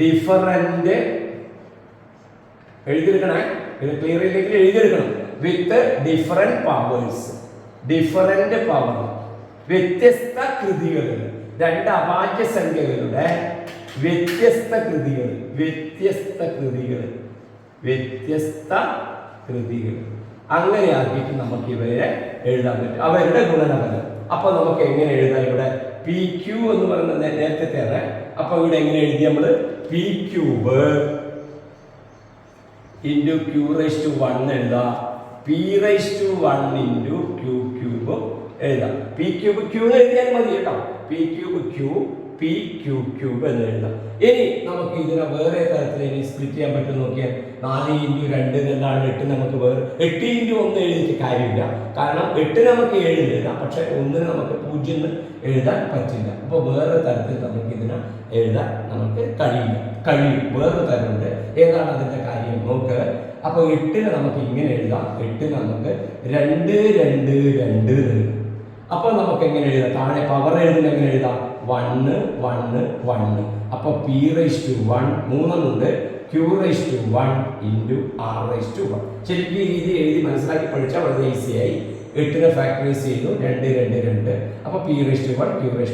different, എഴുതിയെടുക്കണേ, ഇത് ക്ലിയർ ഇല്ലെങ്കിൽ എഴുതിയെടുക്കണം. With different powers, different power, വ്യത്യസ്ത കൃതികൾ, 2 അഭാജ്യ സംഖ്യകളുടെ വ്യത്യസ്ത കൃതികൾ, വ്യത്യസ്ത കൃതികൾ, വ്യത്യസ്ത കൃതികൾ, അങ്ങനെ ആക്കിയിട്ട് നമുക്ക് ഇവരെ എഴുതാൻ പറ്റും, അവരുടെ ഗുണനഫലം. അപ്പൊ നമുക്ക് എങ്ങനെ എഴുതാം? ഇവിടെ PQ എന്ന് പറയുന്നത് നേരത്തെ. അപ്പൊ ഇവിടെ എങ്ങനെ എഴുതി? നമ്മൾ p³ ഇൻറ്റു q⁻1 എഴുതാം. p⁻1 ഇൻറ്റു q³ എഴുതാം. p³ q എഴുതിയാൽ മതി കേട്ടോ. p³ p³ എന്ന് എഴുതാം. ഇനി നമുക്ക് ഇതിനെ വേറെ തരത്തിൽ ഇനി സ്പ്ലിറ്റ് ചെയ്യാൻ പറ്റും. നോക്കിയാൽ 4x2 എന്നാണ് 8. നമുക്ക് വേറെ 8x1 എഴുതിയിട്ട് കാര്യമില്ല. കാരണം 8 നമുക്ക് 7 എഴുതാം, പക്ഷെ 1 നമുക്ക് 0 എഴുതാൻ പറ്റില്ല. അപ്പോൾ വേറെ തരത്തിൽ നമുക്ക് ഇതിനെ എഴുതാൻ നമുക്ക് കഴിയും. വേറെ തരമുണ്ട്. ഏതാണ് അതിന്റെ കാര്യം? നോക്ക്. അപ്പൊ 8 നമുക്ക് ഇങ്ങനെ എഴുതാം. 8 നമുക്ക് 2 2 2 എഴുതാം. അപ്പൊ നമുക്ക് എങ്ങനെ എഴുതാം? താഴെ പവർ എഴുതുന്ന എങ്ങനെ എഴുതാം? 1 1 1. അപ്പൊ p⁻1 3 q⁻1 ഇൻറ്റു r⁻1. ശരിക്കും ഈ രീതി എഴുതി മനസ്സിലാക്കി പഠിച്ചാൽ വളരെ ഈസിയായി. 8നെ ഫാക്ടറൈസ് ചെയ്തു, 2 2 2. അപ്പൊ p⁻1 q⁻1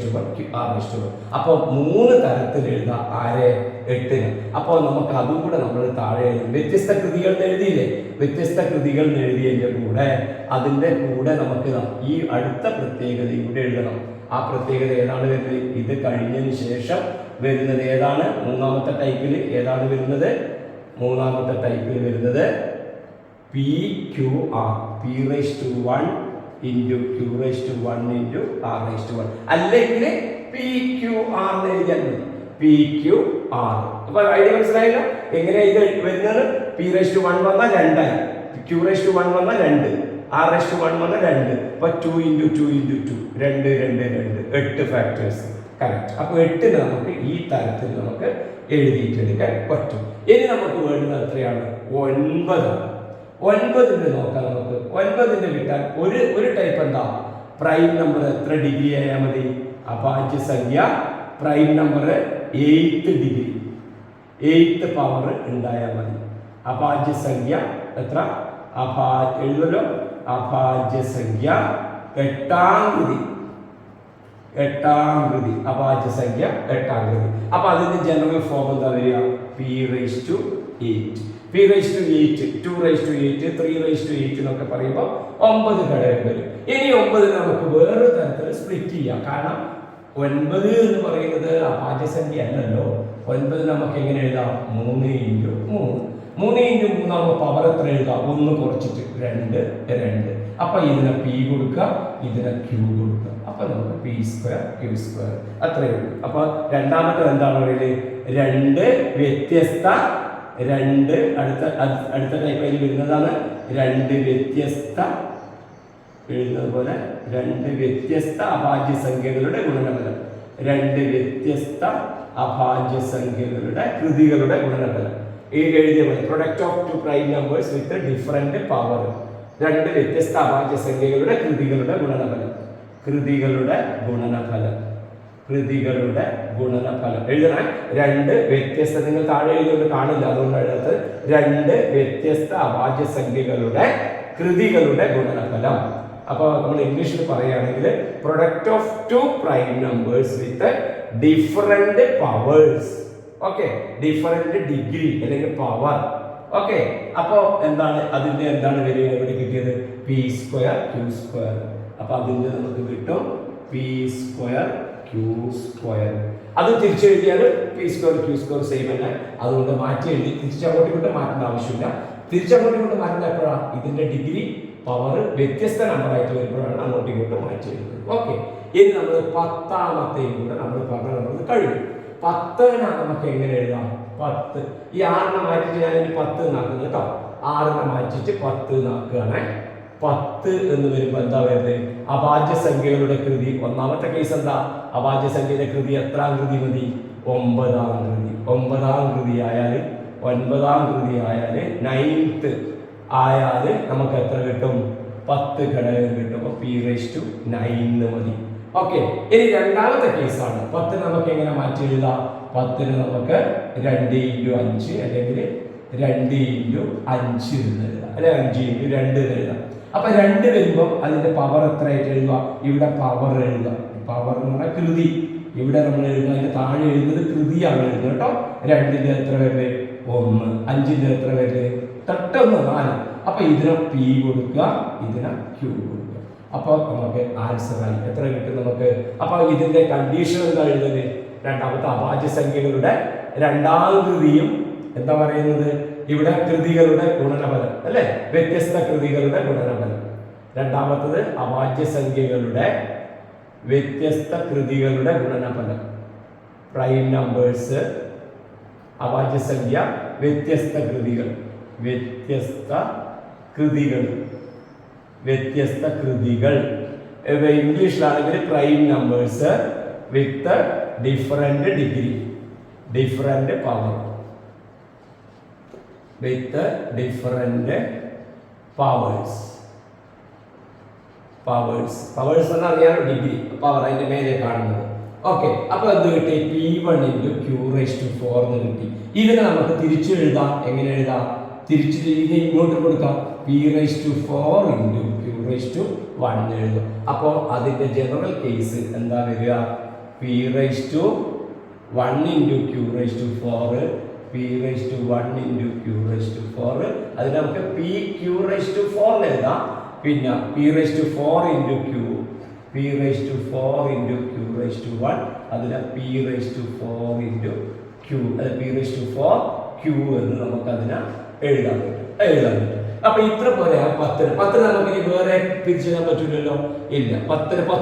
r⁻1. അപ്പൊ 3 തരത്തിൽ എഴുതാം. ആരെ? 8ന്. അപ്പോൾ നമുക്ക് അതും കൂടെ നമ്മൾ താഴെ എഴുതും. വ്യത്യസ്ത കൃതികൾ എഴുതിയില്ലേ? വ്യത്യസ്ത കൃതികൾ എഴുതിയതിന്റെ കൂടെ അതിന്റെ കൂടെ നമുക്ക് ഈ അടുത്ത പ്രത്യേകതയും കൂടെ എഴുതണം. ആ പ്രത്യേകത ഏതാണ് വരുന്നത്? ഇത് കഴിഞ്ഞതിന് ശേഷം വരുന്നത് ഏതാണ്? മൂന്നാമത്തെ ടൈപ്പിൽ ഏതാണ് വരുന്നത്? മൂന്നാമത്തെ ടൈപ്പിൽ വരുന്നത് PQR, p⁻1 into q⁻1 into r⁻1. അല്ലെങ്കിൽ PQR എഴുതിയാൽ മതി. PQR. അപ്പൊ ഐഡിയ മനസ്സിലായല്ലോ എങ്ങനെ ഇത് വരുന്നത്? p⁻1 വന്നാൽ 2 ആയി, q⁻1 വന്നാൽ 2, r⁻1 വന്നാൽ 2. അപ്പൊ 2 ഇൻറ്റു 2 ഇൻറ്റു 2 2 2 2 8 ഫാക്ടേഴ്സ്. കറക്റ്റ്. അപ്പൊ 8ന് നമുക്ക് ഈ തരത്തിൽ നമുക്ക് എഴുതിയിട്ടെടുക്കാൻ പറ്റും. ഇനി നമുക്ക് വേണ്ടുന്നത് എത്രയാണ്? 9. 9ന്റെ നോക്കാം നമുക്ക്. 9ന്റെ കിട്ടാൻ ഒരു ടൈപ്പ് എന്താ? പ്രൈം നമ്പർ എത്ര ഡിഗ്രി ആയാൽ മതി? അഭാജ്യ സംഖ്യ prime number 8th degree, 8th power ഉണ്ടായാൽ മതി. അഭാജ്യ സംഖ്യ എത്ര? എഴുതല്ലോ. അഭാജ്യ സംഖ്യ 8ാം കൃതി, 8ാം കൃതി, അഭാജ്യ സംഖ്യ 8ാം കൃതി. അപ്പൊ അതിന്റെ ജനറൽ ഫോം എന്താ വരിക? p⁻8. p⁻8, 2�8, 3�8 എന്നൊക്കെ പറയുമ്പോൾ 9 ഘടകം വരും. ഇനി 9 നമുക്ക് വേറൊരു തരത്തിൽ സ്പ്ലിറ്റ് ചെയ്യാം. കാരണം 9 എന്ന് പറയുന്നത് അഭാജ്യ സംഖ്യ അല്ലല്ലോ. 9 നമുക്ക് എങ്ങനെ എഴുതാം? 3 ഇൻറ്റു 3. 3 ഇൻറ്റു 3 ആകുമ്പോൾ പവർ എത്ര എഴുതാം? 1 കുറച്ചിട്ട് 2 2. അപ്പൊ ഇതിനെ p കൊടുക്കുക, ഇതിനെ q കൊടുക്കുക. അപ്പൊ നമുക്ക് p² q². അത്രയേ ഉള്ളൂ. അപ്പൊ രണ്ടാമത്തെ എന്താണ് പറയുന്നത്? 2 വ്യത്യസ്ത, 2 അടുത്ത ടൈപ്പ് അതിൽ വരുന്നതാണ് രണ്ട് വ്യത്യസ്ത എഴുതുന്നത് പോലെ രണ്ട് വ്യത്യസ്ത അഭാജ്യ സംഖ്യകളുടെ ഗുണനഫലം, രണ്ട് വ്യത്യസ്ത അഭാജ്യ സംഖ്യകളുടെ കൃതികളുടെ ഗുണനഫലം. ഈ എഴുതിയ പോലെ product of two prime numbers with different power, രണ്ട് വ്യത്യസ്ത അഭാജ്യ സംഖ്യകളുടെ കൃതികളുടെ ഗുണനഫലം, കൃതികളുടെ ഗുണനഫലം, കൃതികളുടെ ഗുണനഫലം എഴുതണേ. രണ്ട് വ്യത്യസ്ത, നിങ്ങൾ താഴെ എഴുതുന്നത് കാണില്ല, അതുകൊണ്ട് എഴുതാത്തത്. രണ്ട് വ്യത്യസ്ത അഭാജ്യ സംഖ്യകളുടെ കൃതികളുടെ ഗുണനഫലം. അപ്പോൾ നമ്മൾ ഇംഗ്ലീഷിൽ പറയുകയാണെങ്കിൽ product of two prime numbers with different powers. Okay, different degree അല്ലെങ്കിൽ പവർ. ഓക്കെ, അപ്പോൾ എന്താണ് അതിന്റെ എന്താണ് വരിക? എവിടെ കിട്ടിയത്? P square Q square. അപ്പൊ അതിന്റെ നമുക്ക് കിട്ടും പി സ്ക്വയർ ക്യൂ സ്ക്വയർ. അത് തിരിച്ചെഴുതിയാൽ P square Q square same അല്ല, അതുകൊണ്ട് മാറ്റി എഴുതി തിരിച്ചങ്ങോട്ട് കൊണ്ട് മാറ്റേണ്ട ആവശ്യമില്ല. തിരിച്ചങ്ങോട്ട് കൊണ്ട് മാറ്റുന്ന എപ്പോഴാണ്? ഇതിന്റെ ഡിഗ്രി പവർ വ്യത്യസ്ത നമ്പറായിട്ട് വരുമ്പോഴാണ് അങ്ങോട്ടും ഇങ്ങോട്ടും മാറ്റി എഴുതുന്നത്. ഓക്കെ, ഇനി നമ്മൾ 10ാമത്തെയും കൂടെ നമ്മൾ പറഞ്ഞ നമ്മൾ കഴിഞ്ഞു. 10 നമുക്ക് എങ്ങനെ എഴുതാം? 10 ഈ 6 മാറ്റിട്ട് ഞാൻ ഇനി 10 എന്നാക്കുന്നത് കേട്ടോ. 6 മാറ്റിട്ട് 10 എന്നാക്കുകയാണ്. 10 എന്ന് വരുമ്പോൾ എന്താ വരുന്നത്? അഭാജ്യ സംഖ്യകളുടെ കൃതി. ഒന്നാമത്തെ കേസ് എന്താ? അഭാജ്യ സംഖ്യയുടെ കൃതി എത്രാം കൃതി മതി? 9ാം കൃതി. 9ാം കൃതി ആയാൽ 9ാം കൃതി ആയാൽ 9th ആയാൽ നമുക്ക് എത്ര കിട്ടും? 10 ഘടകം കിട്ടും. അപ്പോൾ p⁹9 മതി. ഓക്കെ, ഇനി രണ്ടാമത്തെ കേസാണ്. 10 നമുക്ക് എങ്ങനെ മാറ്റി എഴുതാം? 10 നമുക്ക് 2 × 5 അല്ലെങ്കിൽ 2 × 5 എന്ന് എഴുതാം, അല്ലെ 5 × 2 എന്ന് എഴുതാം. അപ്പൊ 2 വരുമ്പോൾ അതിന്റെ പവർ എത്രയായിട്ട് എഴുതുക? ഇവിടെ പവർ എഴുതുക. പവർ എന്ന് പറഞ്ഞാൽ കൃതി. ഇവിടെ നമ്മൾ എഴുതുക, അതിന്റെ താഴെ എഴുതുന്നത് കൃതിയാണ് എഴുതുന്നത് കേട്ടോ. 2ന്റെ എത്ര വരുന്നത്? 1. 5ന്റെ എത്ര വരുന്നത്? തൊട്ടൊന്ന് 4. അപ്പൊ ഇതിന് പി കൊടുക്കുക, ഇതിന് ക്യൂ കൊടുക്കുക. അപ്പൊ നമുക്ക് ആൻസർ ആയി. എത്ര കിട്ടും നമുക്ക്? അപ്പൊ ഇതിന്റെ കണ്ടീഷൻ എന്താ എഴുതുന്നത്? രണ്ടാമത്തെ അഭാജ്യ സംഖ്യകളുടെ രണ്ടാം കൃതിയും എന്താ പറയുന്നത്? ഇവിടെ കൃതികളുടെ ഗുണനഫലം അല്ലെ, വ്യത്യസ്ത കൃതികളുടെ ഗുണനഫലം. രണ്ടാമത്തത് അഭാജ്യ സംഖ്യകളുടെ വ്യത്യസ്ത കൃതികളുടെ ഗുണനഫലം. പ്രൈം നമ്പേഴ്സ്, അഭാജ്യ സംഖ്യ, വ്യത്യസ്ത കൃതികൾ, വ്യത്യസ്ത കൃതികൾ, വ്യത്യസ്ത കൃതികൾ. ഇംഗ്ലീഷിലാണെങ്കിൽ prime numbers with different degree, different power, with different powers. Powers powers എന്ന് അറിയാലോ, ഡിഗ്രി പവർ അതിന്റെ മേലെ കാണുന്നത്. ഓക്കെ, അപ്പൊ എന്ത് കിട്ടി? p1 × q⁴ എന്ന് കിട്ടി. ഇതിനെ നമുക്ക് തിരിച്ചു എഴുതാം. എങ്ങനെ എഴുതാം? തിരിച്ചു ഇതിനെ ഇങ്ങോട്ട് കൊടുക്കാം. p⁴ × q⁴ എഴുതും. അപ്പോൾ അതിന്റെ ജനറൽ കേസ് എന്താ വരിക? p⁴ × q⁴, p⁴ × q⁴. അതിന് നമുക്ക് pq⁴ എഴുതാം. പിന്നെ p⁴ × q, p⁴ × q⁴, അതിന് p⁴ × q, അത് p⁴ q എന്ന് നമുക്ക് അതിനെ എഴുതാൻ പറ്റും. അപ്പൊ ഇത്ര പോലെ 10 നമുക്ക് ഇനി വേറെ പിരിച്ചെഴുതാൻ പറ്റില്ലല്ലോ. ഇല്ല, 10 ×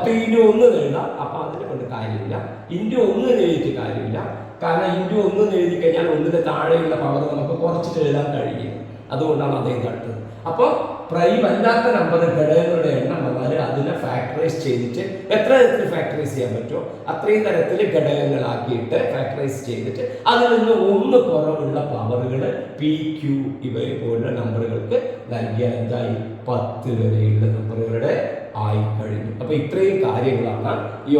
1 എഴുതാം. അപ്പൊ അതിനെ കൊണ്ട് കാര്യമില്ല. × 1 എഴുതിയിട്ട് കാര്യമില്ല. കാരണം × 1 എഴുതി കഴിഞ്ഞാൽ 1ന്റെ താഴെയുള്ള പവർ നമുക്ക് കുറച്ചിട്ട് എഴുതാൻ കഴിയും. അതുകൊണ്ടാണ് അദ്ദേഹം കണ്ടത്. അപ്പോൾ പ്രൈം അല്ലാത്ത നമ്പർ ഘടകങ്ങളുടെ എണ്ണം വന്നാൽ അതിനെ ഫാക്ടറൈസ് ചെയ്തിട്ട് എത്ര തരത്തിൽ ഫാക്ടറൈസ് ചെയ്യാൻ പറ്റുമോ അത്രയും തരത്തിൽ ഘടകങ്ങളാക്കിയിട്ട് ഫാക്ടറൈസ് ചെയ്തിട്ട് അതിൽ നിന്ന് 1 കുറവുള്ള പവറുകൾ പി ക്യൂ ഇവയെ പോലുള്ള നമ്പറുകൾക്ക് നൽകിയ എന്തായി 10 വരെയുള്ള നമ്പറുകളുടെ ആയി കഴിഞ്ഞു. അപ്പൊ ഇത്രയും കാര്യങ്ങളാണ് ഈ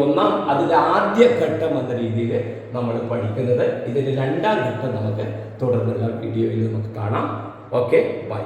അതിന്റെ ആദ്യ ഘട്ടം എന്ന രീതിയിൽ നമ്മൾ പഠിക്കുന്നത്. ഇതിന്റെ രണ്ടാം ഘട്ടം നമുക്ക് തുടർന്നുള്ള വീഡിയോയിൽ നമുക്ക് കാണാം. Okay, by.